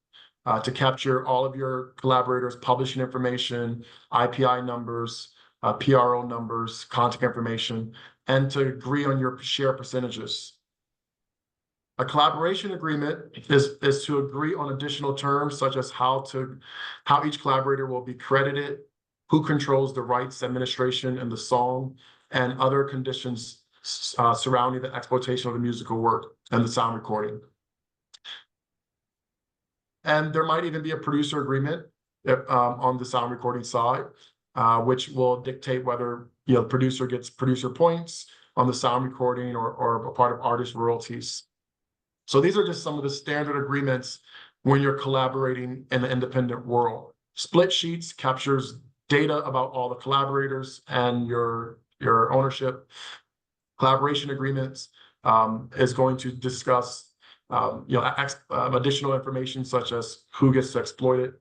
[SPEAKER 1] to capture all of your collaborators' publishing information, IPI numbers, PRO numbers, contact information, and to agree on your share percentages. A collaboration agreement is to agree on additional terms such as how each collaborator will be credited, who controls the rights, administration, and the song, and other conditions surrounding the exploitation of the musical work and the sound recording. And there might even be a producer agreement on the sound recording side, which will dictate whether the producer gets producer points on the sound recording or a part of artist royalties. So these are just some of the standard agreements when you're collaborating in the independent world. Split sheets captures data about all the collaborators and your ownership. Collaboration agreements is going to discuss additional information such as who gets to exploit it,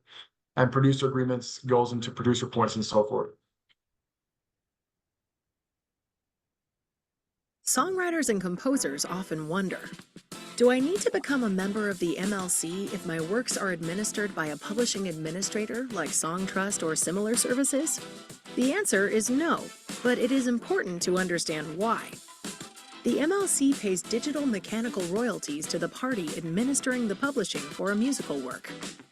[SPEAKER 1] and producer agreements goes into producer points and so forth.
[SPEAKER 4] Songwriters and composers often wonder, do I need to become a member of the MLC if my works are administered by a publishing administrator like Songtrust or similar services? The answer is no, but it is important to understand why. The MLC pays digital mechanical royalties to the party administering the publishing for a musical work.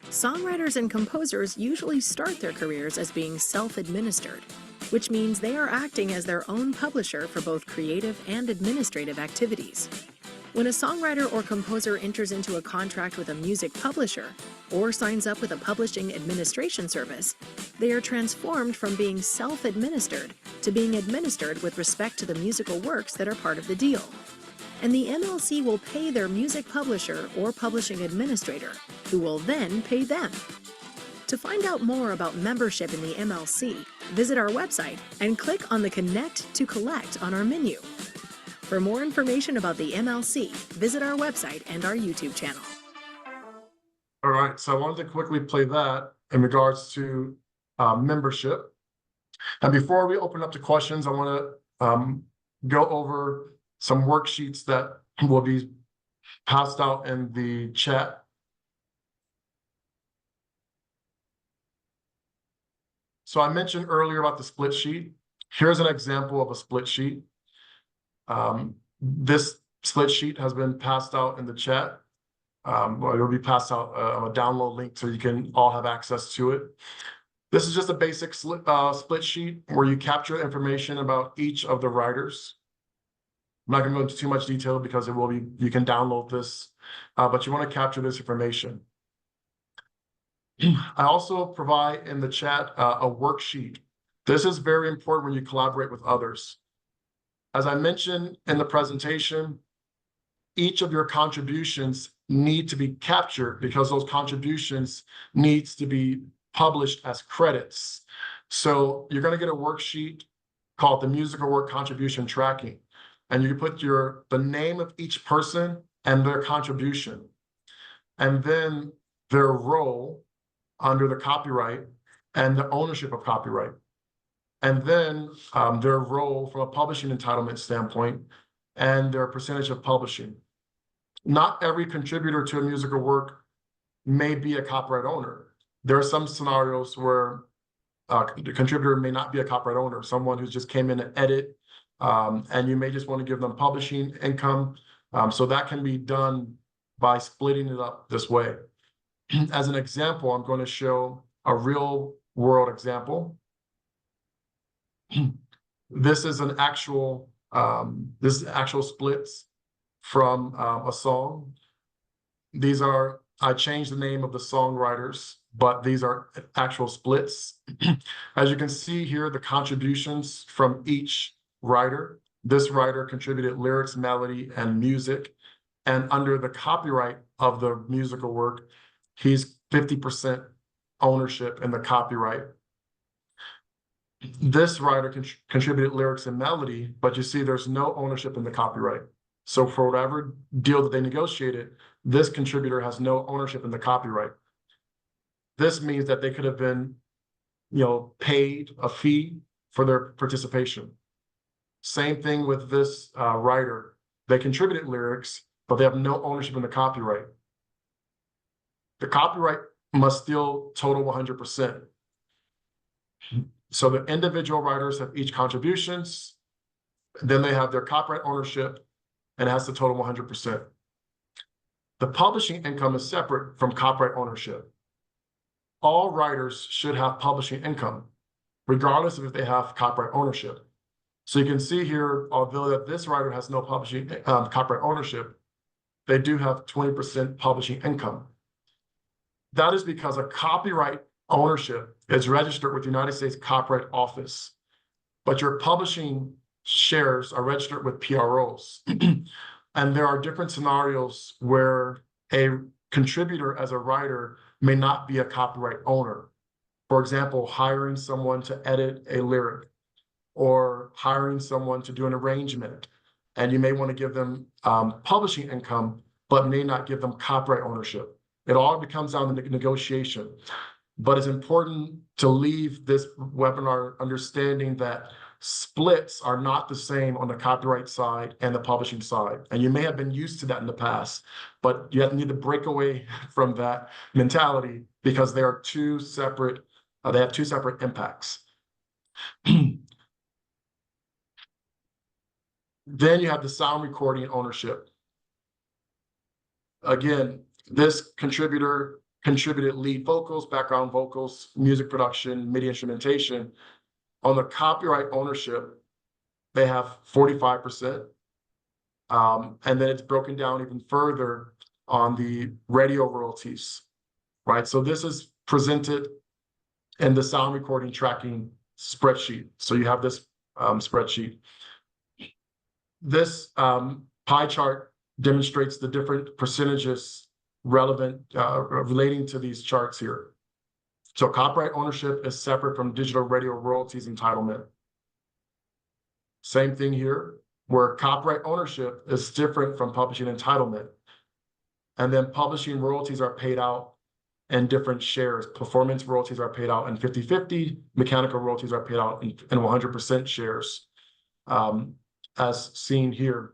[SPEAKER 4] Songwriters and composers usually start their careers as being self-administered, which means they are acting as their own publisher for both creative and administrative activities. When a songwriter or composer enters into a contract with a music publisher or signs up with a publishing administration service, they are transformed from being self-administered to being administered with respect to the musical works that are part of the deal. And the MLC will pay their music publisher or publishing administrator, who will then pay them. To find out more about membership in the MLC, visit our website and click on the Connect to Collect on our menu. For more information about the MLC, visit our website and our YouTube channel.
[SPEAKER 1] All right, so I wanted to quickly play that in regards to membership. And before we open up to questions, I want to go over some worksheets that will be passed out in the chat. So I mentioned earlier about the split sheet. Here's an example of a split sheet. This split sheet has been passed out in the chat. It'll be passed out a download link so you can all have access to it. This is just a basic split sheet where you capture information about each of the writers. I'm not going to go into too much detail because you can download this, but you want to capture this information. I also provide in the chat a worksheet. This is very important when you collaborate with others. As I mentioned in the presentation, each of your contributions need to be captured because those contributions needs to be published as credits. So you're going to get a worksheet called the Musical Work Contribution Tracking. And you put the name of each person and their contribution, and then their role under the copyright and the ownership of copyright. And then their role from a publishing entitlement standpoint and their percentage of publishing. Not every contributor to a musical work may be a copyright owner. There are some scenarios where the contributor may not be a copyright owner, someone who just came in to edit, and you may just want to give them publishing income. So that can be done by splitting it up this way. As an example, I'm going to show a real world example. This is an actual splits from a song. I changed the name of the songwriters, but these are actual splits. As you can see here, the contributions from each writer. This writer contributed lyrics, melody, and music. And under the copyright of the musical work, he's 50% ownership in the copyright. This writer contributed lyrics and melody, but you see there's no ownership in the copyright. So for whatever deal that they negotiated, this contributor has no ownership in the copyright. This means that they could have been, paid a fee for their participation. Same thing with this writer. They contributed lyrics, but they have no ownership in the copyright. The copyright must still total 100%. So the individual writers have each contributions, then they have their copyright ownership, and it has to total 100%. The publishing income is separate from copyright ownership. All writers should have publishing income, regardless of if they have copyright ownership. So you can see here, although that this writer has no publishing copyright ownership, they do have 20% publishing income. That is because a copyright ownership is registered with the United States Copyright Office, but your publishing shares are registered with PROs. And there are different scenarios where a contributor as a writer may not be a copyright owner. For example, hiring someone to edit a lyric or hiring someone to do an arrangement. And you may want to give them publishing income, but may not give them copyright ownership. It all becomes down to negotiation. But it's important to leave this webinar understanding that splits are not the same on the copyright side and the publishing side. And you may have been used to that in the past, but you need to break away from that mentality because they are two separate, they have two separate impacts. Then you have the sound recording ownership. Again, this contributor contributed lead vocals, background vocals, music production, MIDI instrumentation. On the copyright ownership, they have 45%. And then it's broken down even further on the radio royalties, right? So this is presented in the sound recording tracking spreadsheet. So you have this spreadsheet. This pie chart demonstrates the different percentages relevant, relating to these charts here. So copyright ownership is separate from digital radio royalties entitlement. Same thing here, where copyright ownership is different from publishing entitlement. And then publishing royalties are paid out in different shares. Performance royalties are paid out in 50-50. Mechanical royalties are paid out in 100% shares, as seen here.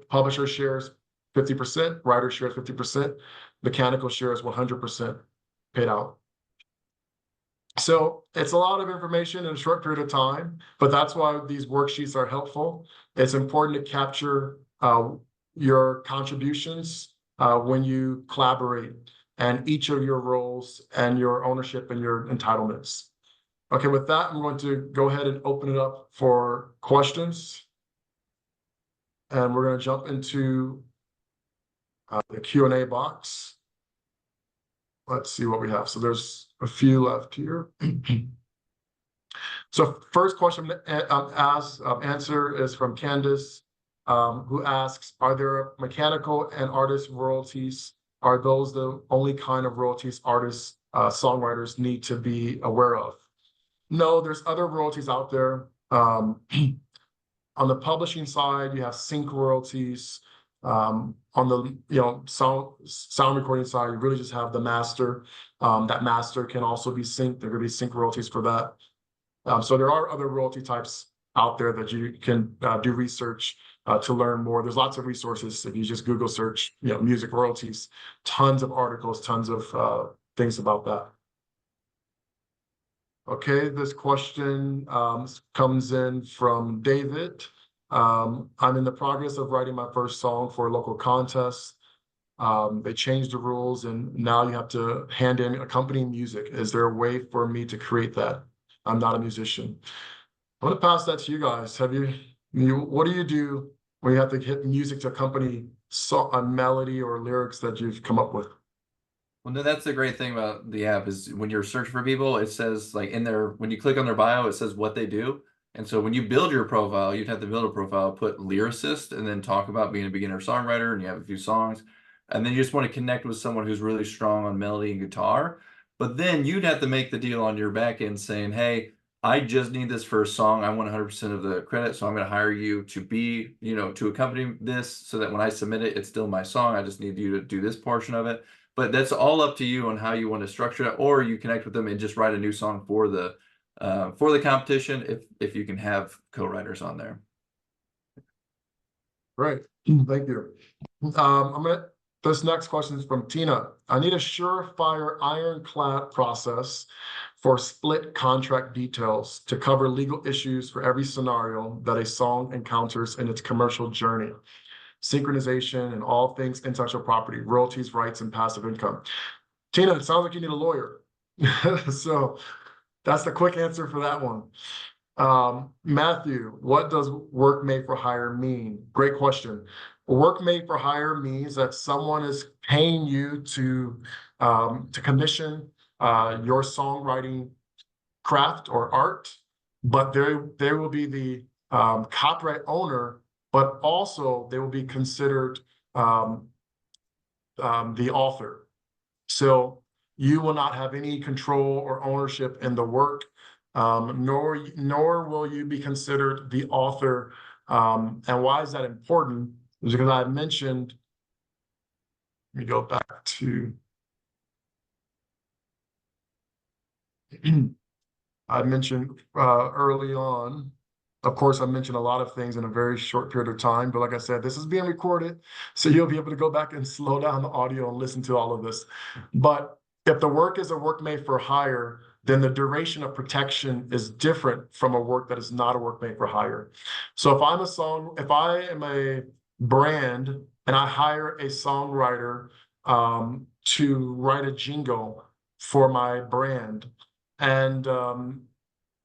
[SPEAKER 1] Publisher shares 50%, writer shares 50%, mechanical shares 100% paid out. So it's a lot of information in a short period of time, but that's why these worksheets are helpful. It's important to capture your contributions when you collaborate and each of your roles and your ownership and your entitlements. Okay, with that, I'm going to go ahead and open it up for questions. And we're going to jump into the Q&A box. Let's see what we have. So there's a few left here. So first question answer is from Candace, who asks, are there mechanical and artist royalties? Are those the only kind of royalties artists, songwriters need to be aware of? No, there's other royalties out there. On the publishing side, you have sync royalties. On the sound recording side, you really just have the master. That master can also be synced. There could be sync royalties for that. So there are other royalty types out there that you can do research to learn more. There's lots of resources. If you just Google search, music royalties, tons of articles, tons of things about that. Okay, this question comes in from David. I'm in the progress of writing my first song for a local contest. They changed the rules and now you have to hand in accompanying music. Is there a way for me to create that? I'm not a musician. I'm gonna pass that to you guys. What do you do when you have to hit music to accompany a melody or lyrics that you've come up with?
[SPEAKER 3] Well, no, that's the great thing about the app is when you're searching for people, it says like in their, when you click on their bio, it says what they do. And so when you build your profile, you'd have to build a profile, put lyricist, and then talk about being a beginner songwriter, and you have a few songs. And then you just want to connect with someone who's really strong on melody and guitar. But then you'd have to make the deal on your back end saying, hey, I just need this for a song. I want 100% of the credit. So I'm going to hire you to be, to accompany this so that when I submit it, it's still my song. I just need you to do this portion of it. But that's all up to you on how you want to structure it, or you connect with them and just write a new song for the competition if you can have co-writers on there.
[SPEAKER 1] Right. Thank you. I'm going to This next question is from Tina. I need a surefire ironclad process for split contract details to cover legal issues for every scenario that a song encounters in its commercial journey. Synchronization and all things intellectual property, royalties, rights, and passive income. Tina, it sounds like you need a lawyer. So that's the quick answer for that one. Matthew, what does work made for hire mean? Great question. Work made for hire means that someone is paying you to commission your songwriting craft or art, but they will be the copyright owner, but also they will be considered the author. So you will not have any control or ownership in the work, nor will you be considered the author. And why is that important? Is because I mentioned, let me go back to, I mentioned early on, of course, I mentioned a lot of things in a very short period of time, but like I said, this is being recorded, so you'll be able to go back and slow down the audio and listen to all of this. But if the work is a work made for hire, then the duration of protection is different from a work that is not a work made for hire. So if I am a brand and I hire a songwriter to write a jingle for my brand, and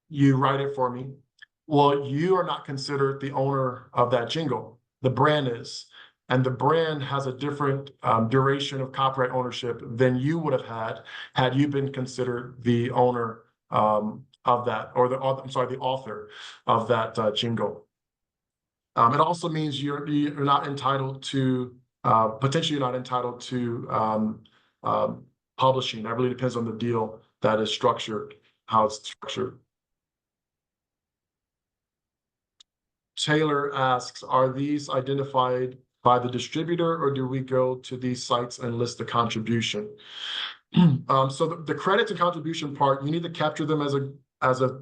[SPEAKER 1] you write it for me, well, you are not considered the owner of that jingle. The brand is. And the brand has a different duration of copyright ownership than you would have had you been considered the owner of that, or the author of that jingle. It also means you're not entitled to, potentially you're not entitled to publishing. That really depends on the deal that is structured, how it's structured. Taylor asks, are these identified by the distributor, or do we go to these sites and list the contribution? So the credits and contribution part, you need to capture them as a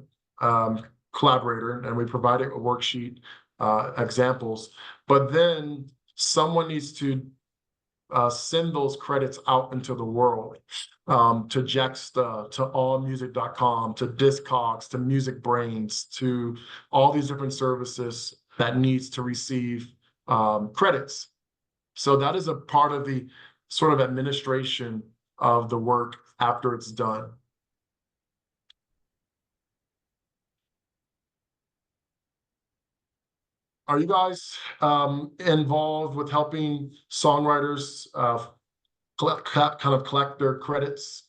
[SPEAKER 1] collaborator, and we provided a worksheet examples. But then someone needs to send those credits out into the world, to Jexta, to allmusic.com, to Discogs, to Music Brains, to all these different services that needs to receive credits. So that is a part of the sort of administration of the work after it's done. Are you guys involved with helping songwriters collect their credits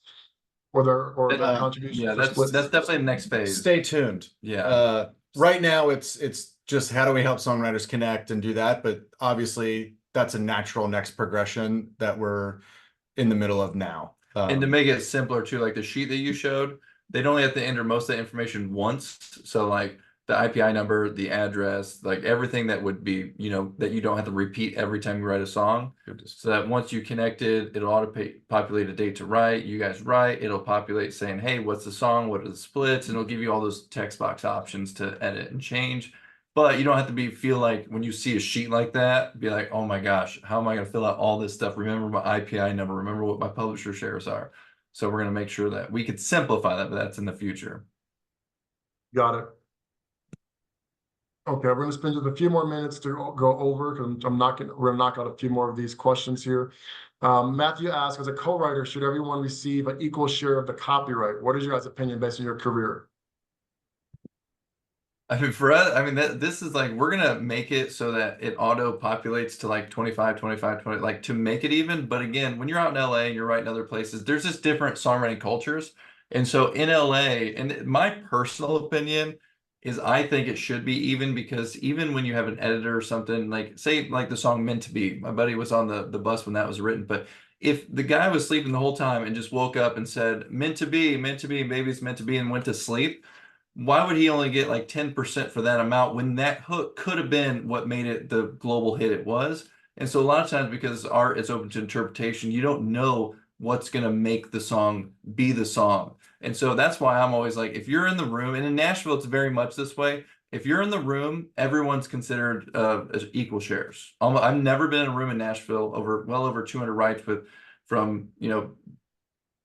[SPEAKER 1] or their contributions?
[SPEAKER 3] Yeah, that's definitely the next phase.
[SPEAKER 2] Stay tuned.
[SPEAKER 3] Yeah.
[SPEAKER 2] Right now it's just how do we help songwriters connect and do that, but obviously that's a natural next progression that we're in the middle of now.
[SPEAKER 3] And to make it simpler too, like the sheet that you showed, they'd only have to enter most of the information once. So like the IPI number, the address, like everything that would be, that you don't have to repeat every time you write a song. So that once you connected, it'll auto-populate a date to write. You guys write, it'll populate saying, hey, what's the song? What are the splits? And it'll give you all those text box options to edit and change. But you don't have to feel like when you see a sheet like that, be like, oh my gosh, how am I going to fill out all this stuff? Remember my IPI number, remember what my publisher shares are. So we're going to make sure that we could simplify that, but that's in the future.
[SPEAKER 1] Got it. Okay, we're going to spend just a few more minutes to go over, because we're going to knock out a few more of these questions here. Matthew asks, as a co-writer, should everyone receive an equal share of the copyright? What is your guys' opinion based on your career?
[SPEAKER 3] I mean, for us, this is like, we're going to make it so that it auto populates to like 25, 25, 20, like to make it even. But again, when you're out in LA and you're writing other places, there's just different songwriting cultures. And so in LA, and my personal opinion is I think it should be even, because even when you have an editor or something, like say like the song Meant to Be, my buddy was on the bus when that was written, but if the guy was sleeping the whole time and just woke up and said, meant to be, maybe it's meant to be, and went to sleep, why would he only get like 10% for that amount when that hook could have been what made it the global hit it was? And so a lot of times, because art is open to interpretation, you don't know what's going to make the song be the song. And so that's why I'm always like, if you're in the room, and in Nashville, it's very much this way. if you're in the room, everyone's considered as equal shares. I've never been in a room in Nashville well over 200 writes with from, you know,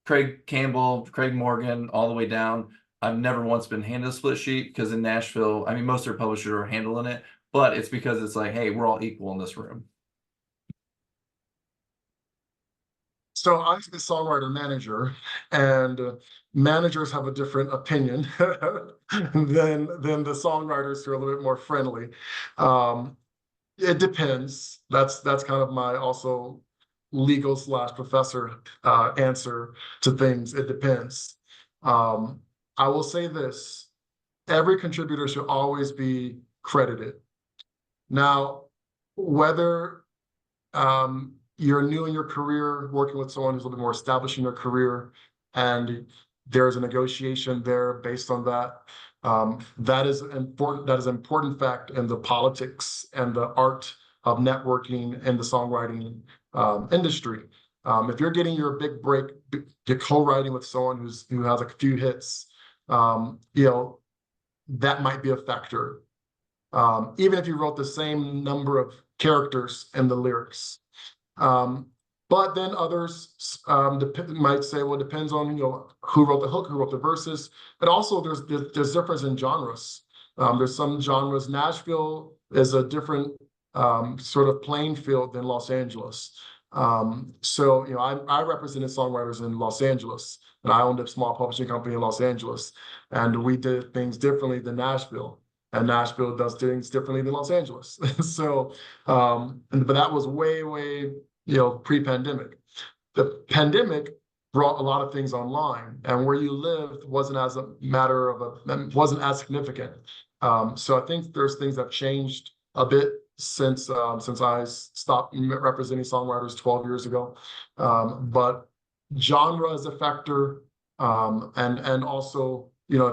[SPEAKER 3] Craig Campbell, Craig Morgan, all the way down. I've never once been handed a split sheet, because in Nashville, I mean, most of their publishers are handling it, but it's because it's like, hey, we're all equal in this room.
[SPEAKER 1] So I'm the songwriter manager, and managers have a different opinion than the songwriters who are a little bit more friendly. It depends. That's kind of my also legal / professor answer to things. It depends. I will say this: every contributor should always be credited. Now, whether you're new in your career, working with someone who's a little bit more established in their career, and there's a negotiation there based on that. That is important. That is an important fact in the politics and the art of networking in the songwriting industry. If you're getting your big break, you're co-writing with someone who has a few hits, you know, that might be a factor. Even if you wrote the same number of characters in the lyrics. But then others might say, well, it depends on, you know, who wrote the hook, who wrote the verses. But also there's difference in genres. There's some genres. Nashville is a different sort of playing field than Los Angeles. So, you know, I represented songwriters in Los Angeles, and I owned a small publishing company in Los Angeles, and we did things differently than Nashville. And Nashville does things differently than Los Angeles. So, but that was way, you know, pre-pandemic. The pandemic brought a lot of things online, and where you lived wasn't as as significant. So I think there's things that have changed a bit since I stopped representing songwriters 12 years ago. But genre is a factor, and also, you know,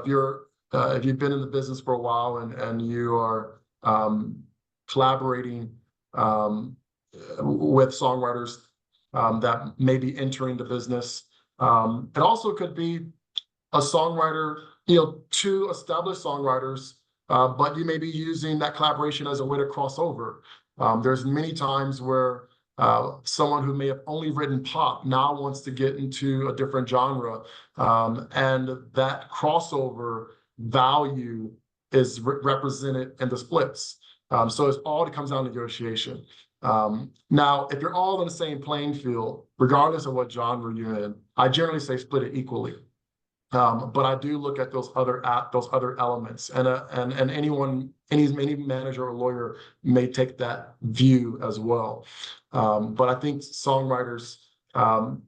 [SPEAKER 1] if you've been in the business for a while and you are collaborating with songwriters that may be entering the business, it also could be a songwriter, you know, two established songwriters, but you may be using that collaboration as a way to cross over. There's many times where someone who may have only written pop now wants to get into a different genre, and that crossover value is represented in the splits. So it's all comes down to negotiation. Now, if you're all in the same playing field, regardless of what genre you're in, I generally say split it equally. But I do look at those other elements, and any manager or lawyer may take that view as well. But I think songwriters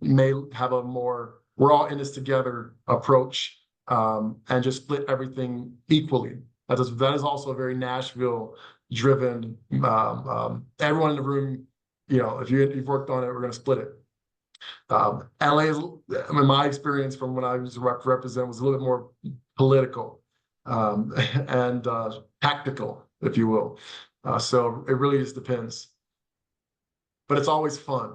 [SPEAKER 1] may have a more "we're all in this together" approach, and just split everything equally. That is also a very Nashville-driven. Everyone in the room, you know, if you've worked on it, we're going to split it. LA is, I mean, my experience from when I was to represent was a little bit more political and tactical, if you will. So it really just depends. But it's always fun.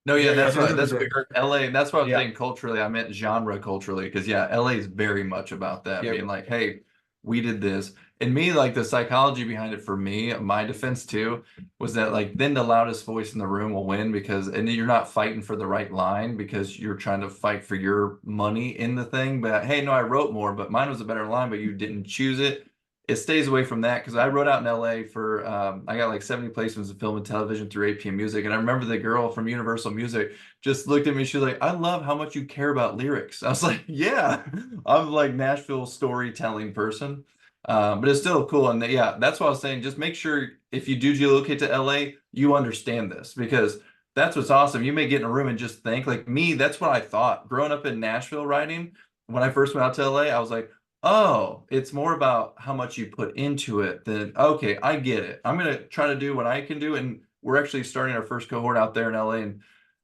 [SPEAKER 3] No, yeah, that's
[SPEAKER 1] what
[SPEAKER 3] we heard LA, and that's what I was
[SPEAKER 2] Yeah.
[SPEAKER 3] saying culturally. I meant genre culturally, because yeah, LA is very much about that, being like, hey, we did this. And me, like the psychology behind it for me, my defense too, was that like then the loudest voice in the room will win, because and you're not fighting for the right line because you're trying to fight for your money in the thing. But hey, no, I wrote more, but mine was a better line, but you didn't choose it. It stays away from that, because I wrote out in LA for I got like 70 placements in film and television through APM Music. And I remember the girl from Universal Music just looked at me. She was like, "I love how much you care about lyrics." I was like, yeah, I'm like Nashville storytelling person. But it's still cool. And yeah, that's what I was saying. Just make sure if you do geolocate to LA, you understand this, because that's what's awesome. You may get in a room and just think, like me, that's what I thought growing up in Nashville writing. When I first went out to LA, I was like, oh, it's more about how much you put into it than, okay, I get it. I'm going to try to do what I can do. And we're actually starting our first cohort out there in LA in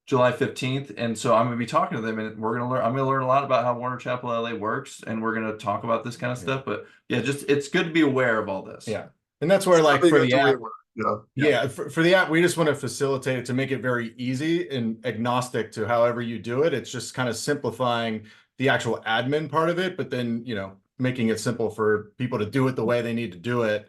[SPEAKER 3] July 15th. And so I'm going to be talking to them, and I'm going to learn a lot about how Warner Chapel LA works. And we're going to talk about this kind of stuff. But yeah, just, it's good to be aware of all this.
[SPEAKER 2] Yeah. And that's where, like, for the app, for the app, we just want to facilitate it to make it very easy and agnostic to however you do it. It's just kind of simplifying the actual admin part of it. But then, you know, making it simple for people to do it the way they need to do it,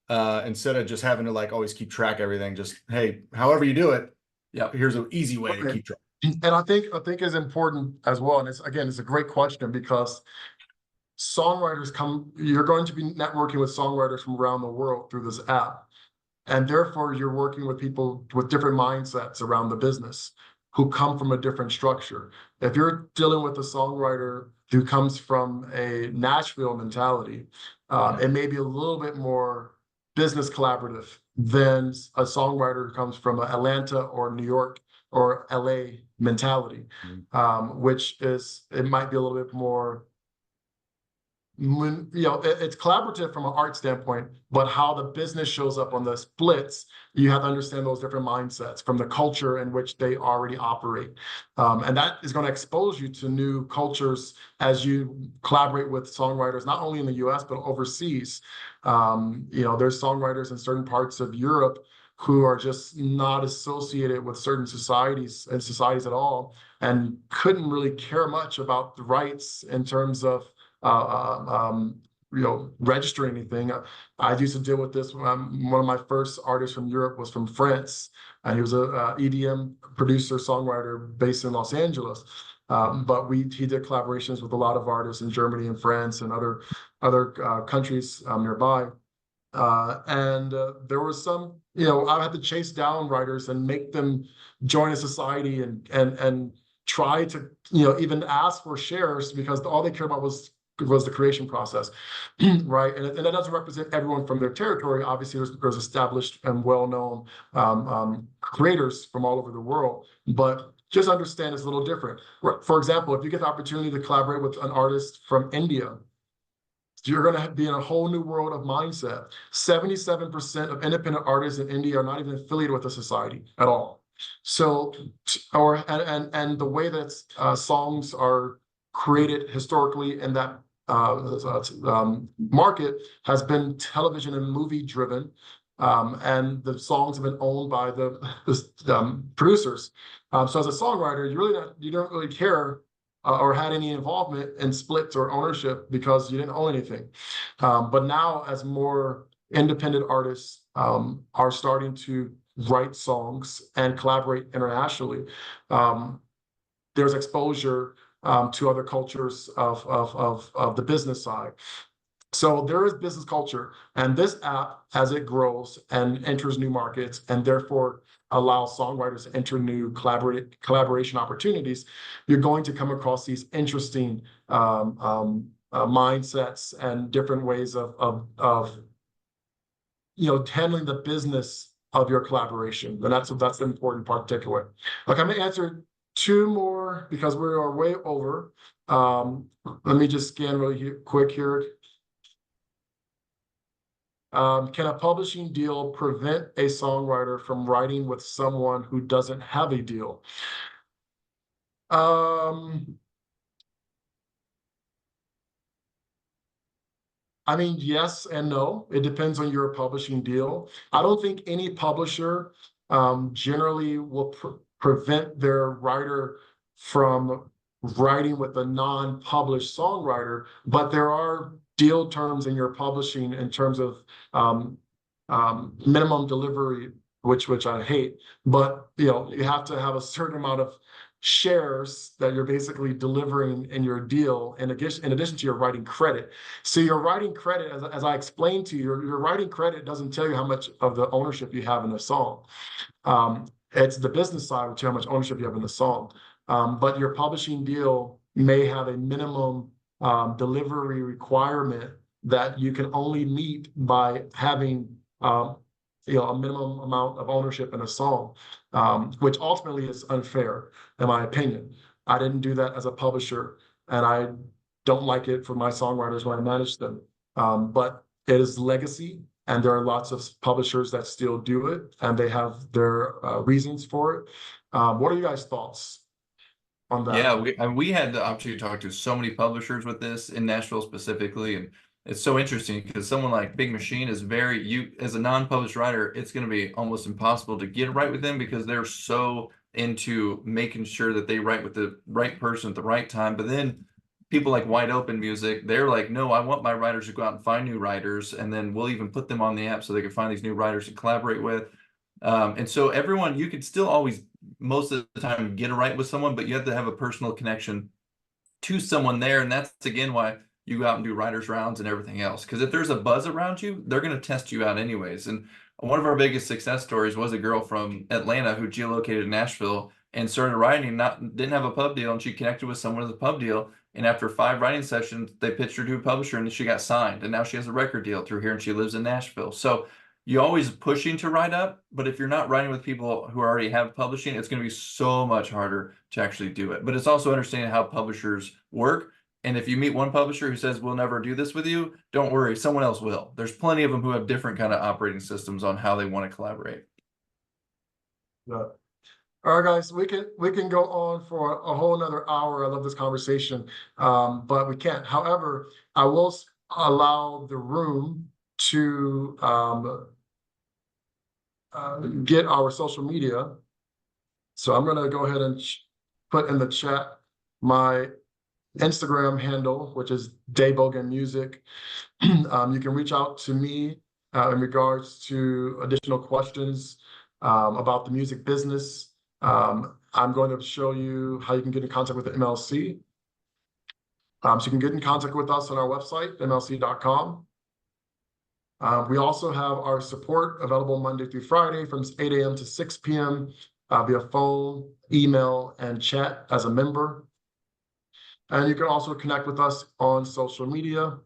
[SPEAKER 2] instead of just having to like always keep track of everything. Just, hey, however you do it,
[SPEAKER 3] Yeah.
[SPEAKER 2] here's an easy way to keep track.
[SPEAKER 1] And I think is important as well. And it's a great question, because you're going to be networking with songwriters from around the world through this app. And therefore you're working with people with different mindsets around the business who come from a different structure. If you're dealing with a songwriter who comes from a Nashville mentality, it may be a little bit more business collaborative than a songwriter who comes from Atlanta or New York or LA mentality, which is, it might be a little bit more, it's collaborative from an art standpoint, but how the business shows up on the splits, you have to understand those different mindsets from the culture in which they already operate. And that is going to expose you to new cultures as you collaborate with songwriters, not only in the US, but overseas. There's songwriters in certain parts of Europe who are just not associated with certain societies at all, and couldn't really care much about the rights in terms of register anything. I used to deal with this. One of my first artists from Europe was from France, and he was a EDM producer, songwriter based in Los Angeles. But he did collaborations with a lot of artists in Germany and France and other countries nearby. And there was some, I had to chase down writers and make them join a society and try to, even ask for shares, because all they cared about was the creation process, right? And that doesn't represent everyone from their territory. Obviously, there's established and well-known creators from all over the world, but just understand it's a little different. For example, if you get the opportunity to collaborate with an artist from India, you're going to be in a whole new world of mindset. 77% of independent artists in India are not even affiliated with the society at all. So, and the way that songs are created historically in that market has been television and movie driven, and the songs have been owned by the producers. So as a songwriter, you don't really care or had any involvement in splits or ownership because you didn't own anything. But now, as more independent artists are starting to write songs and collaborate internationally, there's exposure to other cultures of the business side. So there is business culture, and this app, as it grows and enters new markets, and therefore allows songwriters to enter new collaboration opportunities, you're going to come across these interesting mindsets and different ways of handling the business of your collaboration. And that's the important part to take away. Like, I'm gonna answer two more because we are way over. Let me just scan really quick here. Can a publishing deal prevent a songwriter from writing with someone who doesn't have a deal? I mean, yes and no. It depends on your publishing deal. I don't think any publisher generally will prevent their writer from writing with a non-published songwriter, but there are deal terms in your publishing in terms of minimum delivery, which I hate, but you have to have a certain amount of shares that you're basically delivering in your deal in addition to your writing credit. So your writing credit, as I explained to you, your writing credit doesn't tell you how much of the ownership you have in a song. It's the business side which how much ownership you have in the song. But your publishing deal may have a minimum delivery requirement that you can only meet by having a minimum amount of ownership in a song, which ultimately is unfair, in my opinion. I didn't do that as a publisher, and I don't like it for my songwriters when I manage them. But it is legacy, and there are lots of publishers that still do it, and they have their reasons for it. What are you guys' thoughts on that?
[SPEAKER 3] Yeah, we had the opportunity to talk to so many publishers with this in Nashville specifically, and it's so interesting because someone like Big Machine is as a non-published writer, it's going to be almost impossible to get right with them because they're so into making sure that they write with the right person at the right time. But then people like Wide Open Music, they're like, no, I want my writers to go out and find new writers, and then we'll even put them on the app so they can find these new writers to collaborate with. And so everyone, you can still always, most of the time, get a write with someone, but you have to have a personal connection to someone there. And that's, again, why you go out and do writers rounds and everything else. Because if there's a buzz around you, they're going to test you out anyways. And one of our biggest success stories was a girl from Atlanta who geolocated in Nashville and started writing, didn't have a pub deal, and she connected with someone with a pub deal. And after 5 writing sessions, they pitched her to a publisher, and then she got signed. And now she has a record deal through here, and she lives in Nashville. So you're always pushing to write up, but if you're not writing with people who already have publishing, it's going to be so much harder to actually do it. But it's also understanding how publishers work. And if you meet one publisher who says, we'll never do this with you, don't worry, someone else will. There's plenty of them who have different kind of operating systems on how they want to collaborate.
[SPEAKER 1] Yeah. All right, guys, we can go on for a whole nother hour. I love this conversation, but we can't. However, I will allow the room to get our social media. So I'm going to go ahead and put in the chat my Instagram handle, which is Dae Bogan Music. You can reach out to me in regards to additional questions about the music business. I'm going to show you how you can get in contact with the MLC. So you can get in contact with us on our website, mlc.com. We also have our support available Monday through Friday from 8 a.m. to 6 p.m. Via phone, email, and chat as a member. And you can also connect with us on social media.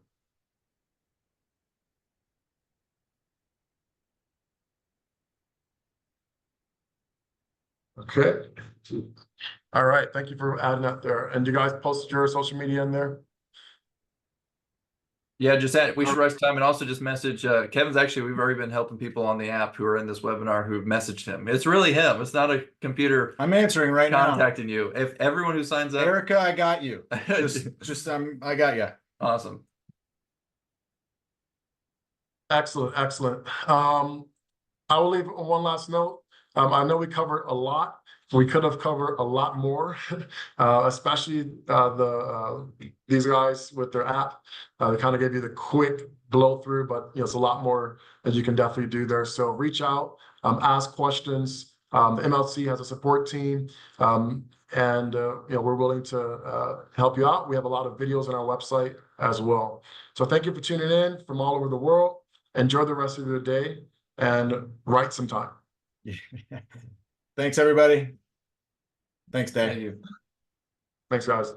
[SPEAKER 1] Okay. All right. Thank you for adding that there. And you guys posted your social media in there?
[SPEAKER 3] Yeah, just add, we should rush time, and also just message Kevin's. Actually, we've already been helping people on the app who are in this webinar who've messaged him. It's really him. It's not a computer.
[SPEAKER 2] I'm answering right now.
[SPEAKER 3] Contacting you. If everyone who signs up,
[SPEAKER 2] Erica, I got you. just I got you.
[SPEAKER 3] Awesome.
[SPEAKER 1] Excellent, excellent. I will leave one last note. I know we covered a lot. We could have covered a lot more, especially these guys with their app. They kind of gave you the quick blow through, but it's a lot more that you can definitely do there. So reach out, ask questions. The MLC has a support team, and we're willing to help you out. We have a lot of videos on our website as well. So thank you for tuning in from all over the world. Enjoy the rest of your day and write some time.
[SPEAKER 2] Thanks, everybody. Thanks, Dae.
[SPEAKER 3] Thank you.
[SPEAKER 1] Thanks, guys.